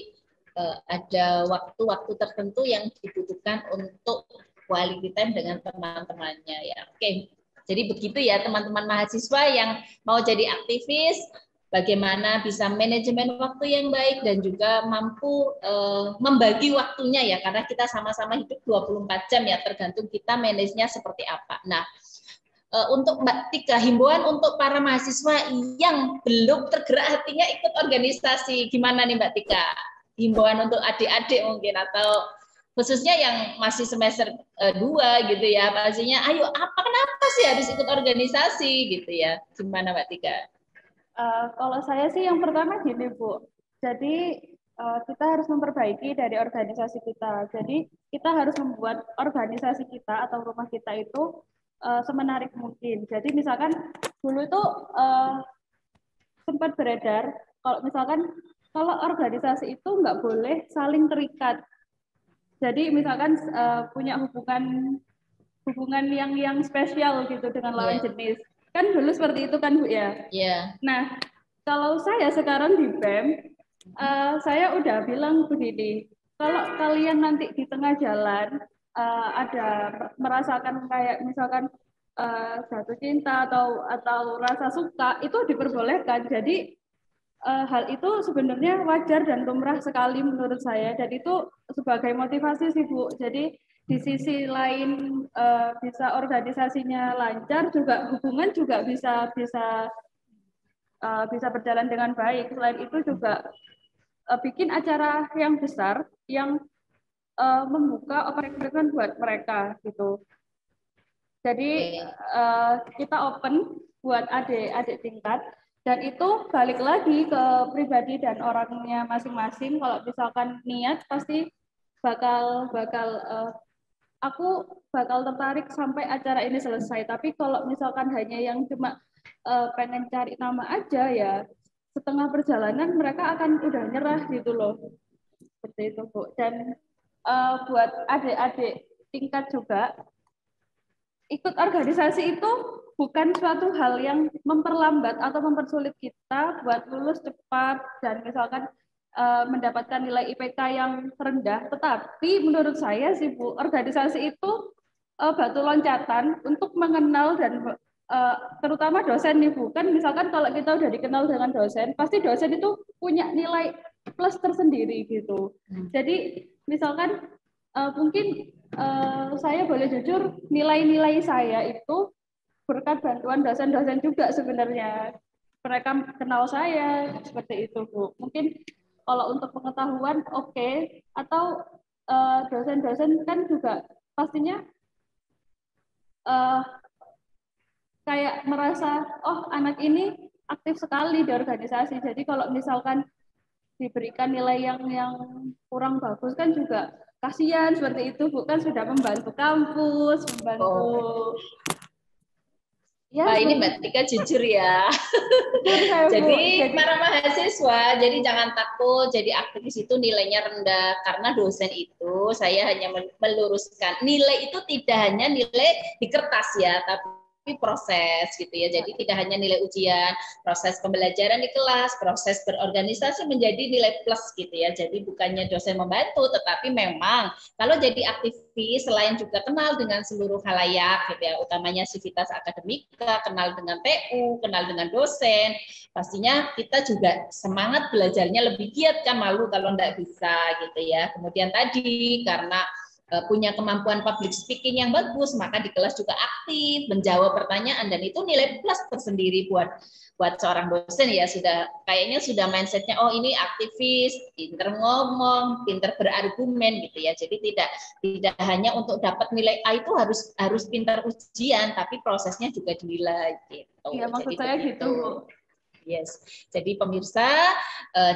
ada waktu-waktu tertentu yang dibutuhkan untuk quality time dengan teman-temannya ya. Oke, jadi begitu ya teman-teman mahasiswa yang mau jadi aktivis, bagaimana bisa manajemen waktu yang baik dan juga mampu membagi waktunya ya, karena kita sama-sama hidup 24 jam ya, tergantung kita manage-nya seperti apa. Nah, untuk Mbak Tika, himbauan untuk para mahasiswa yang belum tergerak hatinya ikut organisasi, gimana nih Mbak Tika? Himbauan untuk adik-adik mungkin, atau khususnya yang masih semester 2 gitu ya, pastinya ayo kenapa sih harus ikut organisasi gitu ya, gimana Mbak Tika? Kalau saya sih yang pertama gini Bu, jadi kita harus memperbaiki dari organisasi kita. Jadi kita harus membuat organisasi kita atau rumah kita itu semenarik mungkin. Jadi misalkan dulu itu sempat beredar kalau misalkan kalau organisasi itu nggak boleh saling terikat. Jadi misalkan punya hubungan yang spesial gitu dengan lawan jenis. Kan dulu seperti itu kan Bu ya. Nah, kalau saya sekarang di BEM, saya udah bilang begini, kalau kalian nanti di tengah jalan ada merasakan kayak misalkan jatuh cinta atau rasa suka, itu diperbolehkan. Jadi hal itu sebenarnya wajar dan lumrah sekali menurut saya, dan itu sebagai motivasi sih Bu. Jadi di sisi lain bisa organisasinya lancar, juga hubungan juga bisa berjalan dengan baik. Selain itu juga bikin acara yang besar yang membuka open buat mereka gitu. Jadi kita open buat adik-adik tingkat, dan itu balik lagi ke pribadi dan orangnya masing-masing. Kalau misalkan niat pasti bakal aku bakal tertarik sampai acara ini selesai. Tapi kalau misalkan hanya yang cuma pengen cari nama aja, ya setengah perjalanan mereka akan udah nyerah gitu loh. Seperti itu Bu. Dan buat adik-adik tingkat juga, ikut organisasi itu bukan suatu hal yang memperlambat atau mempersulit kita buat lulus cepat dan misalkan mendapatkan nilai IPK yang rendah. Tetapi menurut saya sih Bu, organisasi itu batu loncatan untuk mengenal dan terutama dosen nih Bu. Kan misalkan kalau kita udah dikenal dengan dosen, pasti dosen itu punya nilai plus tersendiri gitu. Jadi misalkan mungkin saya boleh jujur, nilai-nilai saya itu berkat bantuan dosen-dosen juga sebenarnya. Mereka kenal saya seperti itu Bu. Mungkin kalau untuk pengetahuan oke. Atau dosen-dosen kan juga pastinya kayak merasa, oh anak ini aktif sekali di organisasi. Jadi kalau misalkan diberikan nilai yang kurang bagus kan juga kasihan seperti itu Bu, kan sudah membantu kampus, membantu. Ya, ini Mbak Tika jujur ya. Jadi para mahasiswa, jadi jangan takut jadi aktivis itu nilainya rendah, karena dosen itu saya hanya meluruskan nilai itu tidak hanya nilai di kertas ya, tapi proses gitu ya. Jadi tidak hanya nilai ujian, proses pembelajaran di kelas, proses berorganisasi menjadi nilai plus gitu ya. Jadi bukannya dosen membantu, tetapi memang kalau jadi aktivis selain juga kenal dengan seluruh khalayak gitu ya, utamanya sivitas akademika, kenal dengan TU, kenal dengan dosen, pastinya kita juga semangat belajarnya lebih giat kan, malu kalau enggak bisa gitu ya. Kemudian tadi karena punya kemampuan public speaking yang bagus, maka di kelas juga aktif, menjawab pertanyaan, dan itu nilai plus tersendiri buat seorang dosen ya. Kayaknya sudah mindsetnya, oh ini aktivis, pinter ngomong, pinter berargumen gitu ya. Jadi tidak hanya untuk dapat nilai A itu harus pintar ujian, tapi prosesnya juga dinilai gitu. Iya, maksud saya gitu. Yes, jadi pemirsa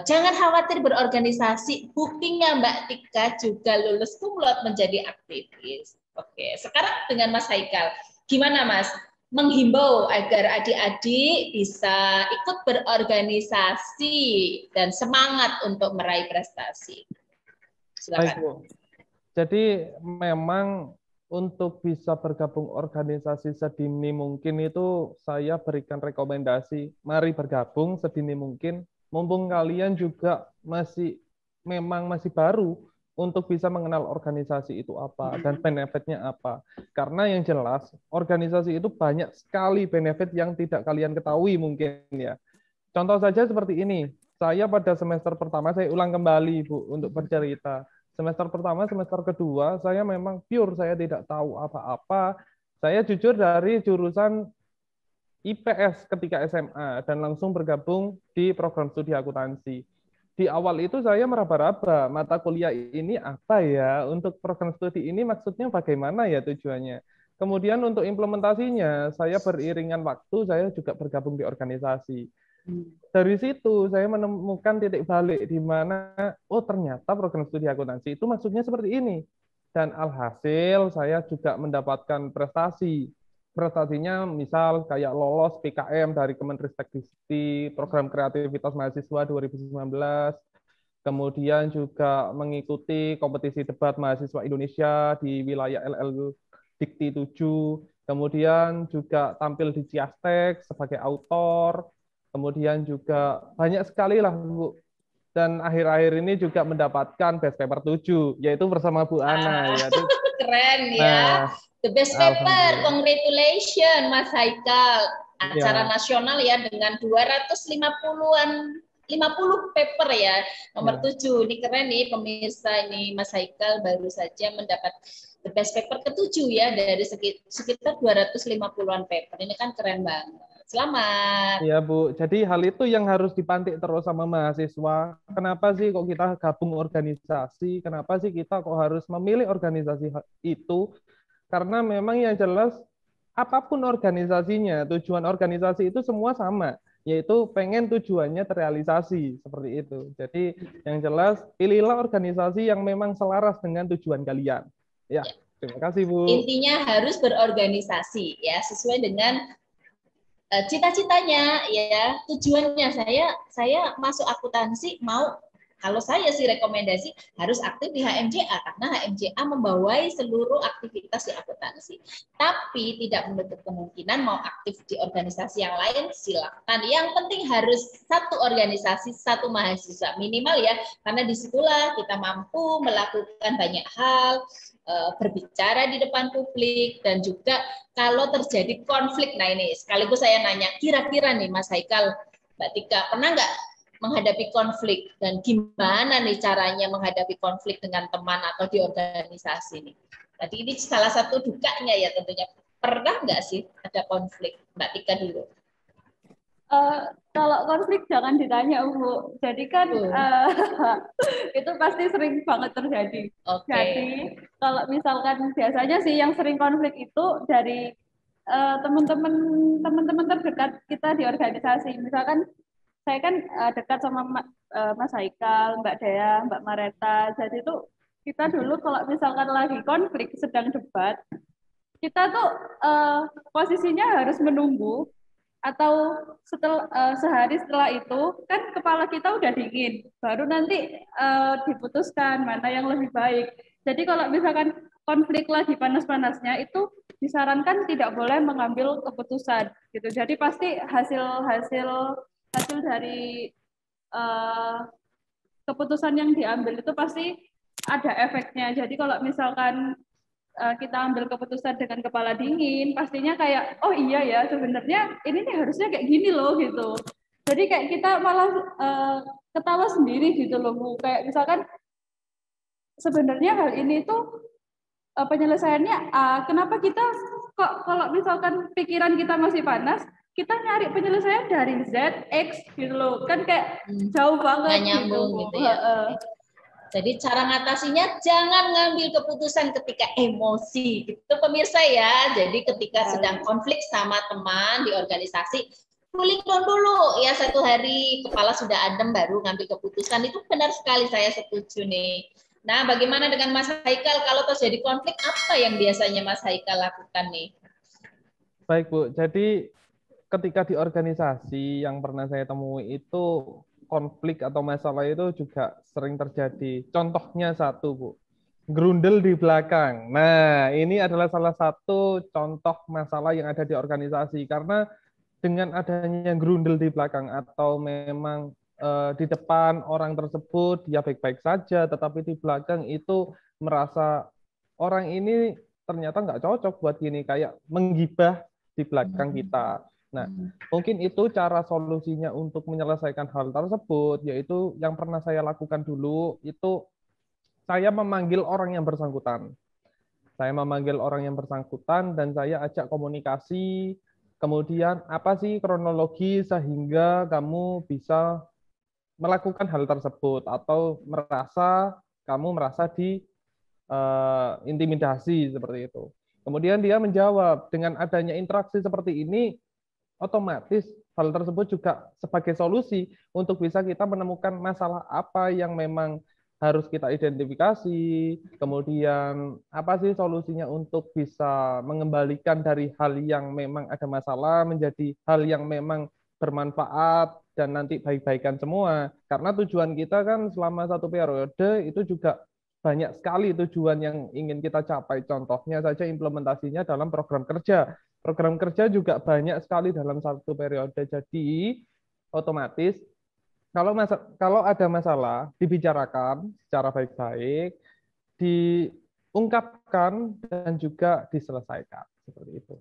jangan khawatir berorganisasi. Buktinya Mbak Tika juga lulus cum laude menjadi aktivis. Oke, sekarang dengan Mas Haikal, gimana Mas? Menghimbau agar adik-adik bisa ikut berorganisasi dan semangat untuk meraih prestasi. Silakan. Baik, Bu. Jadi memang untuk bisa bergabung organisasi sedini mungkin itu saya berikan rekomendasi, mari bergabung sedini mungkin, mumpung kalian juga memang masih baru untuk bisa mengenal organisasi itu apa dan benefitnya apa. Karena yang jelas organisasi itu banyak sekali benefit yang tidak kalian ketahui mungkin ya. Contoh saja seperti ini, saya pada semester pertama, saya ulang kembali Bu untuk bercerita. Semester pertama, semester kedua, saya memang pure, saya tidak tahu apa-apa. Saya jujur dari jurusan IPS ketika SMA, dan langsung bergabung di program studi akuntansi. Di awal itu saya meraba-raba, mata kuliah ini apa ya, untuk program studi ini maksudnya bagaimana ya tujuannya. Kemudian untuk implementasinya, saya beriringan waktu, saya juga bergabung di organisasi. Dari situ saya menemukan titik balik di mana oh ternyata program studi akuntansi itu maksudnya seperti ini, dan alhasil saya juga mendapatkan prestasi prestasinya misal kayak lolos PKM dari Kemenristek-Dikti, program kreativitas mahasiswa 2019, kemudian juga mengikuti kompetisi debat mahasiswa Indonesia di wilayah LL Dikti 7, kemudian juga tampil di Ciastek sebagai autor, kemudian juga banyak sekali lah Bu. Dan akhir-akhir ini juga mendapatkan best paper 7, yaitu bersama Bu Ana. Yaitu, keren ya. The best paper, congratulations Mas Haikal. Acara nasional ya dengan 250-an 50 paper ya, nomor 7. Ini keren nih pemirsa, ini Mas Haikal baru saja mendapat the best paper ke-7 ya, dari sekitar 250-an paper. Ini kan keren banget. Selamat. Iya Bu, jadi hal itu yang harus dipantik terus sama mahasiswa. Kenapa sih kok kita gabung organisasi? Kenapa sih kita kok harus memilih organisasi itu? Karena memang yang jelas apapun organisasinya, tujuan organisasi itu semua sama, yaitu pengen tujuannya terrealisasi, seperti itu. Jadi yang jelas pilihlah organisasi yang memang selaras dengan tujuan kalian. Ya, terima kasih Bu. Intinya harus berorganisasi ya, sesuai dengan cita-citanya ya, tujuannya. Saya masuk akuntansi, mau kalau saya sih rekomendasi harus aktif di HMJA, karena HMJA membawai seluruh aktivitas di akuntansi. Tapi tidak menutup kemungkinan mau aktif di organisasi yang lain, silakan. Yang penting harus satu organisasi, satu mahasiswa minimal ya, karena disitulah kita mampu melakukan banyak hal, berbicara di depan publik, dan juga kalau terjadi konflik. Nah ini sekaligus saya nanya, kira-kira nih Mas Haikal, Mbak Tika, pernah nggak menghadapi konflik, dan gimana nih caranya menghadapi konflik dengan teman atau di organisasi nih? Tadi ini salah satu dukanya ya tentunya. Pernah nggak sih ada konflik? Mbak Tika dulu. Kalau konflik jangan ditanya Bu. Jadi kan itu pasti sering banget terjadi. Jadi kalau misalkan biasanya sih yang sering konflik itu dari teman-teman terdekat kita di organisasi. Misalkan saya kan dekat sama Mas Haikal, Mbak Dea, Mbak Mareta. Jadi itu kita dulu kalau misalkan lagi konflik sedang debat, kita tuh posisinya harus menunggu, atau sehari setelah itu kan kepala kita udah dingin, baru nanti diputuskan mana yang lebih baik. Jadi kalau misalkan konflik lagi panas-panasnya, itu disarankan tidak boleh mengambil keputusan gitu. Jadi pasti hasil dari keputusan yang diambil itu pasti ada efeknya. Jadi kalau misalkan kita ambil keputusan dengan kepala dingin, pastinya kayak, oh iya ya, sebenarnya ini nih harusnya kayak gini loh gitu. Jadi kayak kita malah ketawa sendiri gitu loh Bu. Kayak misalkan sebenarnya hal ini tuh penyelesaiannya kenapa kita kok kalau misalkan pikiran kita masih panas, kita nyari penyelesaian dari Z, X gitu loh. Kan kayak jauh banget nyambung gitu ya. Jadi cara ngatasinya jangan ngambil keputusan ketika emosi, gitu pemirsa ya. Jadi ketika sedang konflik sama teman di organisasi, cooling down dulu ya, 1 hari kepala sudah adem baru ngambil keputusan. Itu benar sekali, saya setuju nih. Nah, bagaimana dengan Mas Haikal kalau terjadi konflik, apa yang biasanya Mas Haikal lakukan nih? Baik Bu, jadi ketika di organisasi yang pernah saya temui itu konflik atau masalah itu juga sering terjadi. Contohnya satu, Bu. Grundel di belakang. Nah, ini adalah salah satu contoh masalah yang ada di organisasi. Karena dengan adanya grundel di belakang atau memang di depan orang tersebut dia baik-baik saja, tetapi di belakang itu merasa orang ini ternyata nggak cocok buat gini, kayak menggibah di belakang kita. Nah, mungkin itu cara solusinya untuk menyelesaikan hal tersebut, yaitu yang pernah saya lakukan dulu, itu saya memanggil orang yang bersangkutan. Saya memanggil orang yang bersangkutan dan saya ajak komunikasi, kemudian apa sih kronologi sehingga kamu bisa melakukan hal tersebut, atau kamu merasa intimidasi seperti itu. Kemudian dia menjawab, dengan adanya interaksi seperti ini, otomatis hal tersebut juga sebagai solusi untuk bisa kita menemukan masalah apa yang memang harus kita identifikasi, kemudian apa sih solusinya untuk bisa mengembalikan dari hal yang memang ada masalah menjadi hal yang memang bermanfaat dan nanti baik-baikan semua. Karena tujuan kita kan selama satu periode itu juga banyak sekali tujuan yang ingin kita capai. Contohnya saja implementasinya dalam program kerja. Program kerja juga banyak sekali dalam satu periode. Jadi otomatis kalau ada masalah dibicarakan secara baik-baik, diungkapkan dan juga diselesaikan seperti itu.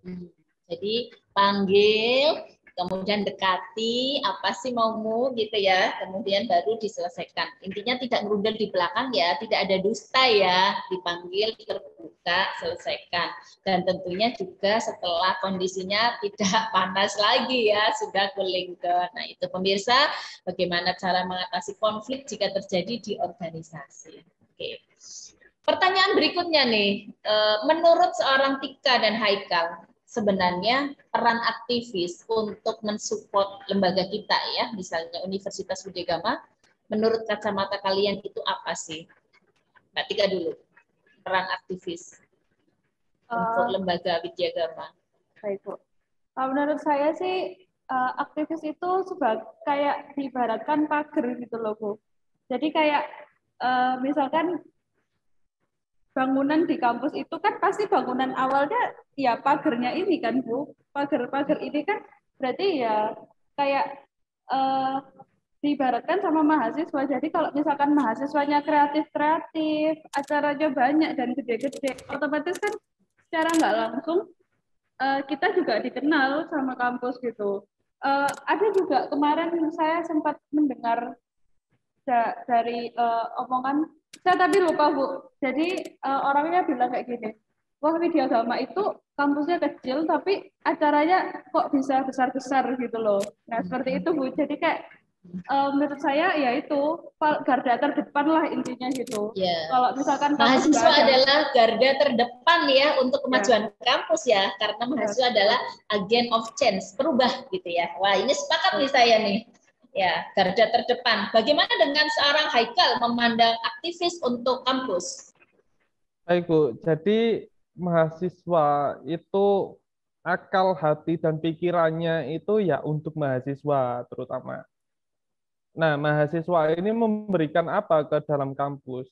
Jadi panggil, kemudian dekati, apa sih maumu gitu ya, kemudian baru diselesaikan. Intinya tidak ngerundel di belakang ya, tidak ada dusta ya, dipanggil, terbuka, selesaikan. Dan tentunya juga setelah kondisinya tidak panas lagi ya, sudah cooling down. Nah itu pemirsa, bagaimana cara mengatasi konflik jika terjadi di organisasi. Oke. Pertanyaan berikutnya nih, menurut seorang Tika dan Haikal, sebenarnya peran aktivis untuk mensupport lembaga kita ya, misalnya Universitas Widyagama, menurut kacamata kalian itu apa sih? Mbak Tika dulu, peran aktivis untuk lembaga Widyagama. Baik, Bu. Menurut saya sih aktivis itu sebagai kayak diibaratkan pagar gitu loh, Bu. Jadi kayak misalkan bangunan di kampus itu kan pasti bangunan awalnya ya pagarnya ini kan, Bu. Pagar ini kan berarti ya kayak diibaratkan sama mahasiswa. Jadi kalau misalkan mahasiswanya kreatif, acaranya banyak dan gede-gede, otomatis kan secara nggak langsung kita juga dikenal sama kampus gitu. Ada juga kemarin saya sempat mendengar dari omongan, saya tapi lupa Bu. Jadi orangnya bilang kayak gini, wah Widyagama itu kampusnya kecil tapi acaranya kok bisa besar-besar gitu loh. Nah seperti itu Bu. Jadi kayak menurut saya ya itu garda terdepan lah intinya gitu. Ya. Kalau misalkan mahasiswa adalah garda terdepan ya untuk kemajuan kampus ya, karena mahasiswa adalah agent of change, perubah gitu ya. Wah ini sepakat nih saya nih. Ya, garda terdepan. Bagaimana dengan seorang Haikal memandang aktivis untuk kampus? Baik Bu, jadi mahasiswa itu akal, hati, dan pikirannya itu ya untuk mahasiswa terutama. Nah, mahasiswa ini memberikan apa ke dalam kampus?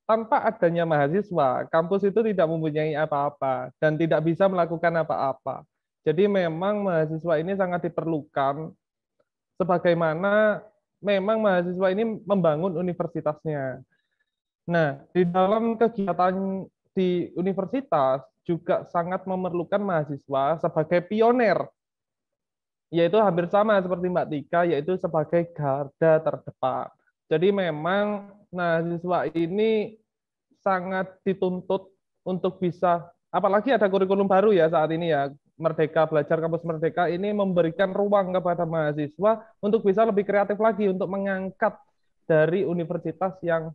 Tanpa adanya mahasiswa, kampus itu tidak mempunyai apa-apa dan tidak bisa melakukan apa-apa. Jadi memang mahasiswa ini sangat diperlukan sebagaimana memang mahasiswa ini membangun universitasnya. Nah, di dalam kegiatan di universitas juga sangat memerlukan mahasiswa sebagai pioner, yaitu hampir sama seperti Mbak Tika, yaitu sebagai garda terdepan. Jadi memang mahasiswa ini sangat dituntut untuk bisa, apalagi ada kurikulum baru ya saat ini ya, Merdeka Belajar Kampus Merdeka ini memberikan ruang kepada mahasiswa untuk bisa lebih kreatif lagi untuk mengangkat dari universitas yang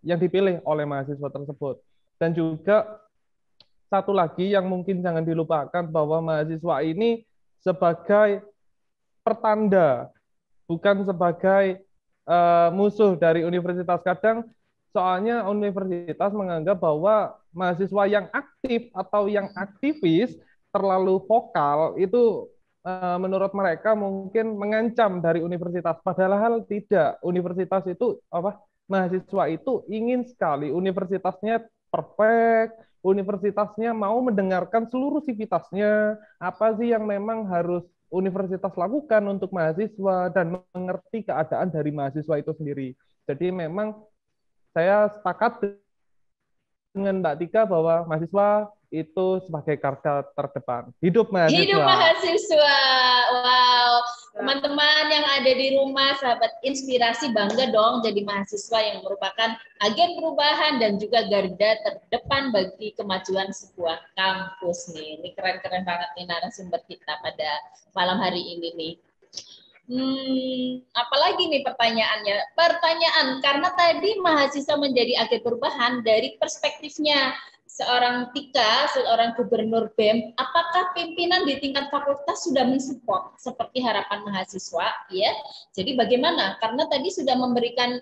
dipilih oleh mahasiswa tersebut. Dan juga satu lagi yang mungkin jangan dilupakan bahwa mahasiswa ini sebagai pertanda, bukan sebagai musuh dari universitas. Kadang soalnya universitas menganggap bahwa mahasiswa yang aktif atau yang aktivis terlalu vokal itu menurut mereka mungkin mengancam dari universitas. Padahal tidak. Universitas itu mahasiswa itu ingin sekali universitasnya perfect, universitasnya mau mendengarkan seluruh sivitasnya, apa sih yang memang harus universitas lakukan untuk mahasiswa dan mengerti keadaan dari mahasiswa itu sendiri. Jadi memang saya sepakat dengan Mbak Tika bahwa mahasiswa itu sebagai garda terdepan. Hidup mahasiswa. Hidup mahasiswa. Wow. Teman-teman yang ada di rumah, sahabat inspirasi, bangga dong jadi mahasiswa yang merupakan agen perubahan dan juga garda terdepan bagi kemajuan sebuah kampus nih. Ini keren-keren banget nih narasumber kita pada malam hari ini nih. Apalagi nih pertanyaannya? Pertanyaan, karena tadi mahasiswa menjadi agen perubahan dari perspektifnya seorang Tika, seorang gubernur BEM, apakah pimpinan di tingkat fakultas sudah mensupport seperti harapan mahasiswa? Ya, jadi bagaimana? Karena tadi sudah memberikan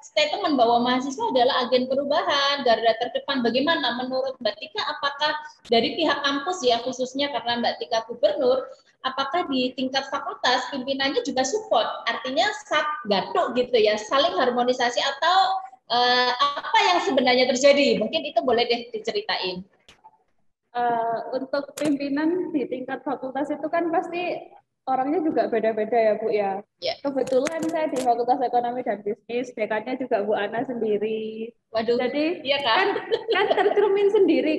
statement bahwa mahasiswa adalah agen perubahan, garda terdepan. Bagaimana menurut Mbak Tika? Apakah dari pihak kampus ya, khususnya karena Mbak Tika gubernur, apakah di tingkat fakultas pimpinannya juga support? Artinya gatuk gitu ya, saling harmonisasi atau apa yang sebenarnya terjadi? Mungkin itu boleh deh diceritain. Untuk pimpinan di tingkat fakultas itu kan pasti orangnya juga beda-beda ya Bu ya. Yeah. Kebetulan saya di Fakultas Ekonomi dan Bisnis, dekannya juga Bu Ana sendiri. Waduh. Jadi iya kan tercermin sendiri.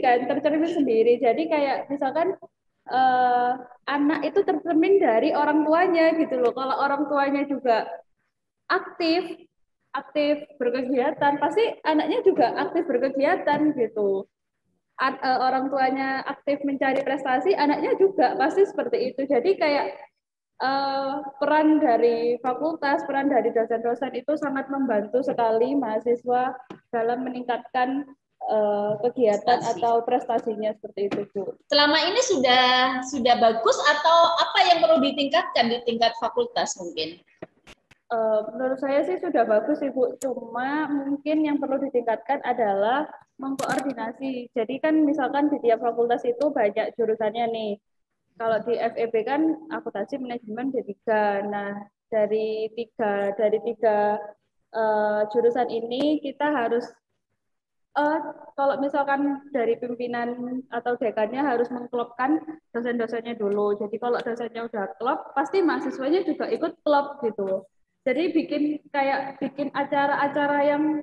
Jadi kayak misalkan anak itu tercermin dari orang tuanya gitu loh. Kalau orang tuanya juga aktif berkegiatan, pasti anaknya juga aktif berkegiatan gitu. Orang tuanya aktif mencari prestasi, anaknya juga pasti seperti itu. Jadi kayak peran dari fakultas, peran dari dosen-dosen itu sangat membantu sekali mahasiswa dalam meningkatkan kegiatan atau prestasinya seperti itu, Bu. Selama ini sudah bagus atau apa yang perlu ditingkatkan di tingkat fakultas mungkin? Menurut saya sih sudah bagus Ibu, cuma mungkin yang perlu ditingkatkan adalah mengkoordinasi. Jadi kan misalkan di tiap fakultas itu banyak jurusannya nih. Kalau di FEB kan akuntansi manajemen D3. Nah, dari tiga jurusan ini kita harus kalau misalkan dari pimpinan atau dekannya harus mengklopkan dosen-dosennya dulu. Jadi kalau dosennya udah klop, pasti mahasiswanya juga ikut klop gitu. Jadi bikin acara-acara yang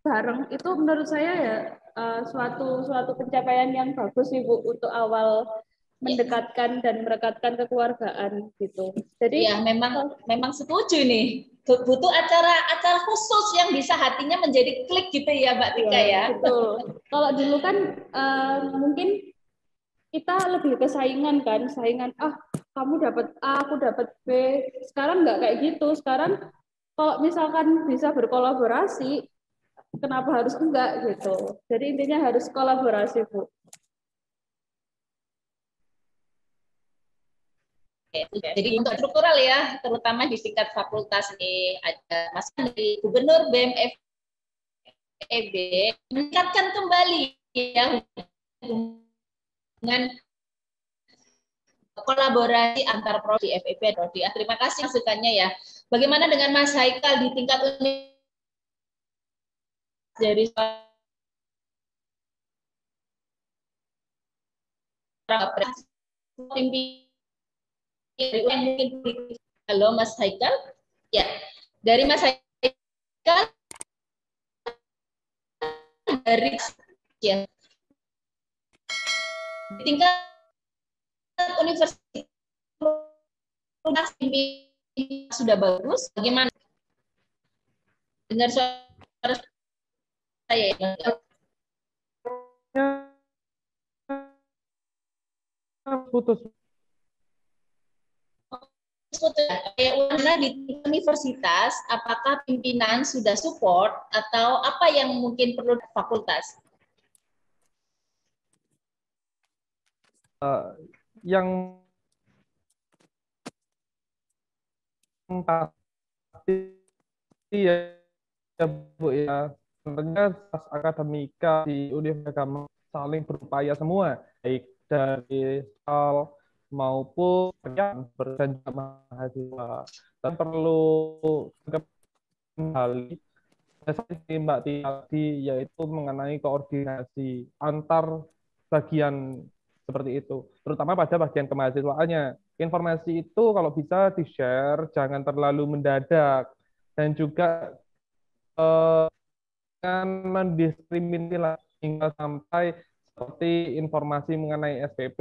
bareng itu menurut saya ya suatu pencapaian yang bagus Ibu untuk awal mendekatkan dan merekatkan kekeluargaan gitu. Jadi ya memang setuju nih. Butuh acara khusus yang bisa hatinya menjadi klik gitu ya Mbak Tika ya. Betul. Kalau dulu kan mungkin kita lebih ke saingan kamu dapat A, aku dapat B. Sekarang nggak kayak gitu. Sekarang kalau misalkan bisa berkolaborasi, kenapa harus enggak gitu. Jadi intinya harus kolaborasi, Bu. Jadi untuk struktural ya, terutama di tingkat fakultas ini ada masukan dari Gubernur BEM FEB meningkatkan kembali ya dengan kolaborasi antar prodi FEB dan prodi. Terima kasih masukannya ya. Bagaimana dengan Mas Haikal di tingkat dari halo Mas Haikal, ya dari Mas Haikal dari ya tingkat universitas sudah bagus, bagaimana dengar suara saya putus. Di universitas, apakah pimpinan sudah support atau apa yang mungkin perlu fakultas? Yang pasti ya Bu ya, sebenarnya akademika di Universitas saling berupaya semua, baik dari soal maupun berjanji mahasiswa, dan perlu kembali Mbak Tiati yaitu mengenai koordinasi antar bagian seperti itu, terutama pada bagian kemahasiswaannya. Informasi itu kalau bisa di-share, jangan terlalu mendadak, dan juga jangan mendiskriminasi hingga sampai seperti informasi mengenai SPP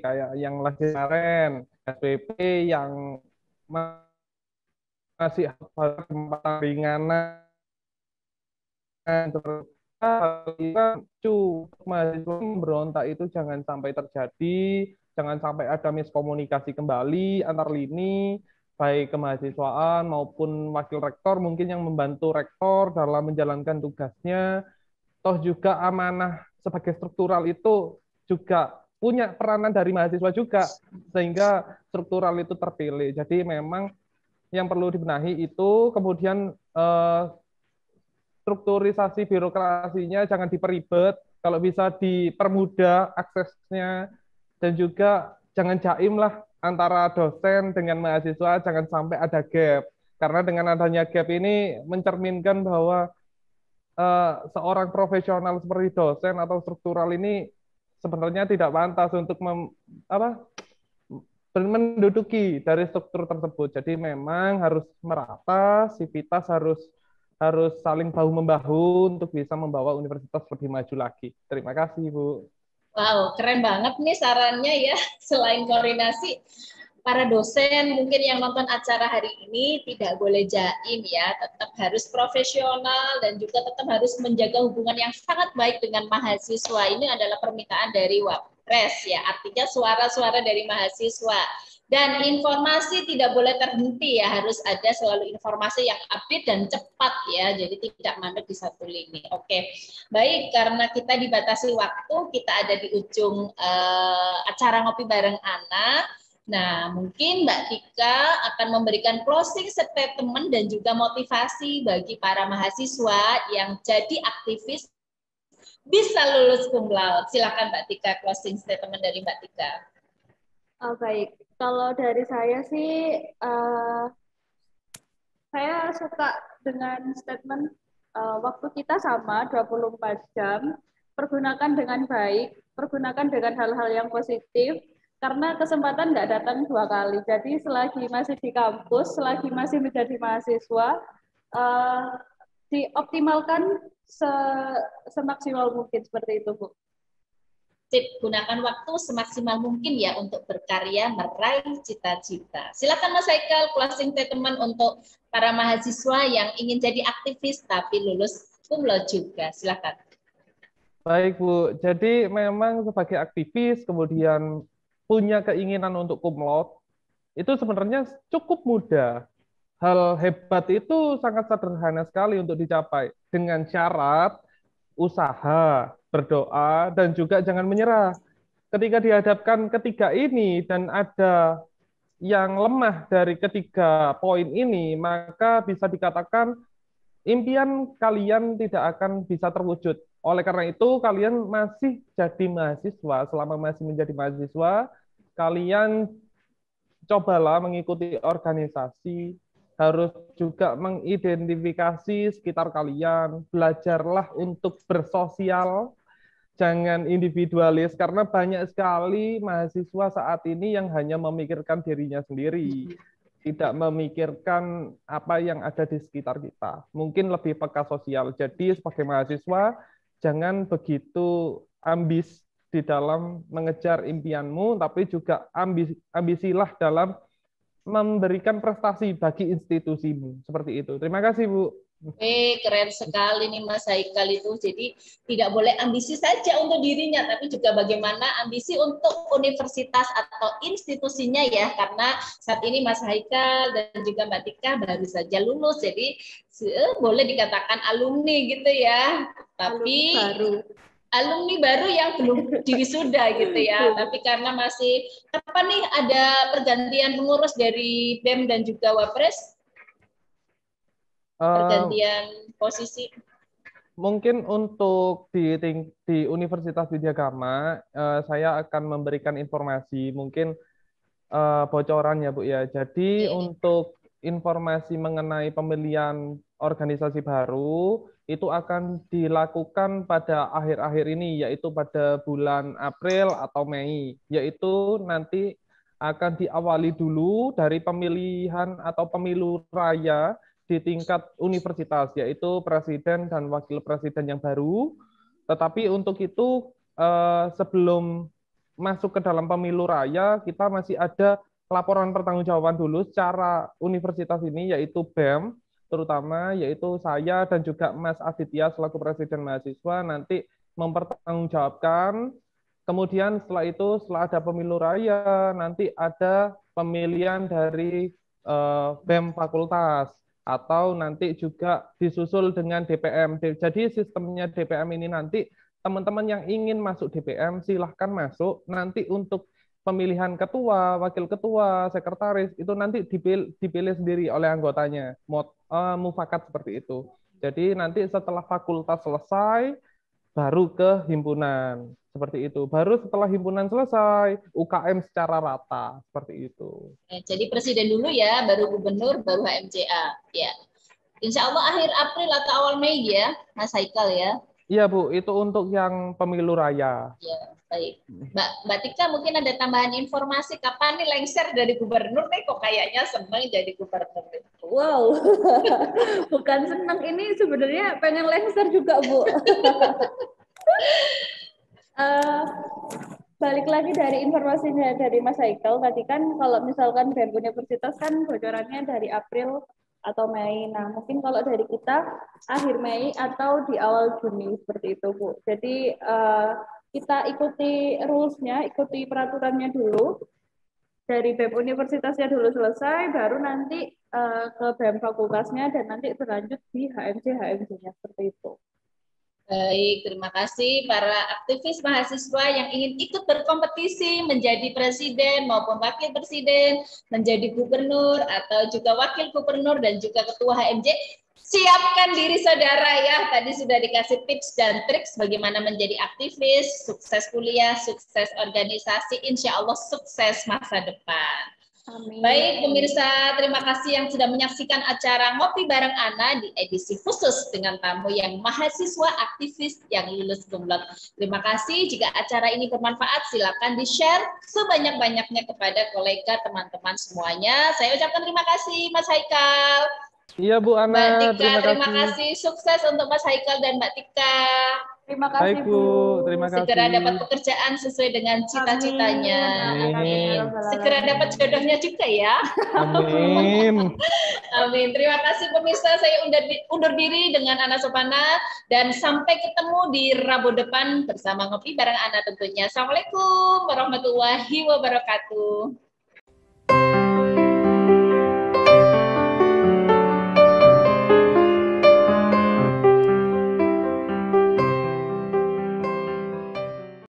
kayak yang lagi kemarin, SPP yang masih kesempatan ringanan mahasiswa memberontak itu jangan sampai terjadi, jangan sampai ada miskomunikasi kembali antar lini, baik kemahasiswaan maupun wakil rektor mungkin yang membantu rektor dalam menjalankan tugasnya. toh juga amanah sebagai struktural itu juga punya peranan dari mahasiswa juga, sehingga struktural itu terpilih. Jadi memang yang perlu dibenahi itu, kemudian strukturisasi birokrasinya jangan diperibet, kalau bisa dipermudah aksesnya, dan juga jangan jaim lah antara dosen dengan mahasiswa, jangan sampai ada gap. Karena dengan adanya gap ini mencerminkan bahwa seorang profesional seperti dosen atau struktural ini sebenarnya tidak pantas untuk menduduki dari struktur tersebut. Jadi memang harus merata, sivitas harus saling bahu membahu untuk bisa membawa universitas lebih maju lagi. Terima kasih, Bu. Wow, keren banget nih sarannya ya. Selain koordinasi, para dosen mungkin yang nonton acara hari ini tidak boleh jaim ya, tetap harus profesional dan juga tetap harus menjaga hubungan yang sangat baik dengan mahasiswa. Ini adalah permintaan dari Wapres ya, artinya suara-suara dari mahasiswa. Dan informasi tidak boleh terhenti ya, harus ada selalu informasi yang update dan cepat ya, jadi tidak mandek di satu lini. Oke, baik, karena kita dibatasi waktu, kita ada di ujung acara ngopi bareng anak. Nah, mungkin Mbak Tika akan memberikan closing statement dan juga motivasi bagi para mahasiswa yang jadi aktivis bisa lulus cum laude. Silakan Mbak Tika, closing statement dari Mbak Tika. Oh, baik, kalau dari saya sih, saya suka dengan statement waktu kita sama 24 jam, pergunakan dengan baik, pergunakan dengan hal-hal yang positif, karena kesempatan nggak datang 2 kali. Jadi selagi masih di kampus, selagi masih menjadi mahasiswa, dioptimalkan semaksimal mungkin, seperti itu, Bu. Gunakan waktu semaksimal mungkin ya untuk berkarya meraih cita-cita. Silakan Mas Haikal, closing statement untuk para mahasiswa yang ingin jadi aktivis tapi lulus cum laude juga. Silakan. Baik, Bu. Jadi memang sebagai aktivis kemudian punya keinginan untuk cum laude itu sebenarnya cukup mudah. Hal hebat itu sangat sederhana sekali untuk dicapai dengan syarat usaha, berdoa, dan juga jangan menyerah. Ketika dihadapkan ketiga ini dan ada yang lemah dari ketiga poin ini, maka bisa dikatakan impian kalian tidak akan bisa terwujud. Oleh karena itu, kalian masih jadi mahasiswa. Selama masih menjadi mahasiswa, kalian cobalah mengikuti organisasi, harus juga mengidentifikasi sekitar kalian, belajarlah untuk bersosial, jangan individualis, karena banyak sekali mahasiswa saat ini yang hanya memikirkan dirinya sendiri, tidak memikirkan apa yang ada di sekitar kita. Mungkin lebih peka sosial. Jadi sebagai mahasiswa, jangan begitu ambis di dalam mengejar impianmu, tapi juga ambisilah dalam memberikan prestasi bagi institusimu. Seperti itu. Terima kasih, Bu. Keren sekali nih Mas Haikal itu. Jadi tidak boleh ambisi saja untuk dirinya, tapi juga bagaimana ambisi untuk universitas atau institusinya ya. Karena saat ini Mas Haikal dan juga Mbak Tika baru saja lulus, jadi boleh dikatakan alumni gitu ya. Tapi alumni baru yang belum diwisuda gitu ya. Tapi karena masih apa nih ada pergantian pengurus dari BEM dan juga Wapres, pergantian posisi. Mungkin untuk di Universitas Widya Gama, saya akan memberikan informasi, mungkin bocoran ya Bu ya. Jadi untuk informasi mengenai pemilihan organisasi baru itu akan dilakukan pada akhir-akhir ini, yaitu pada bulan April atau Mei, yaitu nanti akan diawali dulu dari pemilihan atau pemilu raya di tingkat universitas, yaitu presiden dan wakil presiden yang baru. Tetapi untuk itu sebelum masuk ke dalam pemilu raya, kita masih ada laporan pertanggungjawaban dulu secara universitas ini, yaitu BEM, terutama yaitu saya dan juga Mas Aditya selaku presiden mahasiswa nanti mempertanggungjawabkan. Kemudian setelah itu, setelah ada pemilu raya, nanti ada pemilihan dari BEM fakultas. atau nanti juga disusul dengan DPM. Jadi sistemnya DPM ini nanti teman-teman yang ingin masuk DPM silahkan masuk. Nanti untuk pemilihan ketua, wakil ketua, sekretaris itu nanti dipilih sendiri oleh anggotanya. Mufakat seperti itu. Jadi nanti setelah fakultas selesai baru ke himpunan. Seperti itu. Baru setelah himpunan selesai, UKM secara rata. Seperti itu. Jadi presiden dulu ya, baru gubernur, baru HMCA. Ya. Insya Allah akhir April atau awal Mei ya, Mas Haikal ya. Iya Bu, itu untuk yang pemilu raya. Ya, baik. Mbak Tika mungkin ada tambahan informasi kapan nih lengser dari gubernur nih, kok kayaknya seneng jadi gubernur. Wow, bukan seneng, ini sebenarnya pengen lengser juga Bu. Balik lagi dari informasinya dari Mas Haikal tadi kan, kalau misalkan BEM Universitas kan bocorannya dari April atau Mei. Nah, mungkin kalau dari kita akhir Mei atau di awal Juni seperti itu, Bu. Jadi kita ikuti rules-nya, ikuti peraturannya dulu. Dari BEM Universitasnya dulu selesai, baru nanti ke BEM fakultasnya dan nanti berlanjut di HMC-nya seperti itu. Baik, terima kasih para aktivis mahasiswa yang ingin ikut berkompetisi menjadi presiden maupun wakil presiden, menjadi gubernur atau juga wakil gubernur dan juga ketua HMJ. Siapkan diri saudara ya, tadi sudah dikasih tips dan trik bagaimana menjadi aktivis, sukses kuliah, sukses organisasi, insya Allah sukses masa depan. Amin. Baik pemirsa, terima kasih yang sudah menyaksikan acara Ngopi Bareng Ana di edisi khusus dengan tamu yang mahasiswa aktivis yang lulus kumlot. Terima kasih, jika acara ini bermanfaat silakan di-share sebanyak-banyaknya kepada kolega teman-teman semuanya. Saya ucapkan terima kasih Mas Haikal. Iya Bu Ana, Mbak Tika, terima kasih. Sukses untuk Mas Haikal dan Mbak Tika. Terima kasih Bu. Terima kasih. Segera dapat pekerjaan sesuai dengan cita-citanya. Amin. Segera dapat jodohnya juga ya. Amin. Amin. Terima kasih pemirsa. Saya undur diri dengan Ana Sopana dan sampai ketemu di Rabu depan bersama Ngopi Bareng Ana tentunya. Assalamualaikum warahmatullahi wabarakatuh.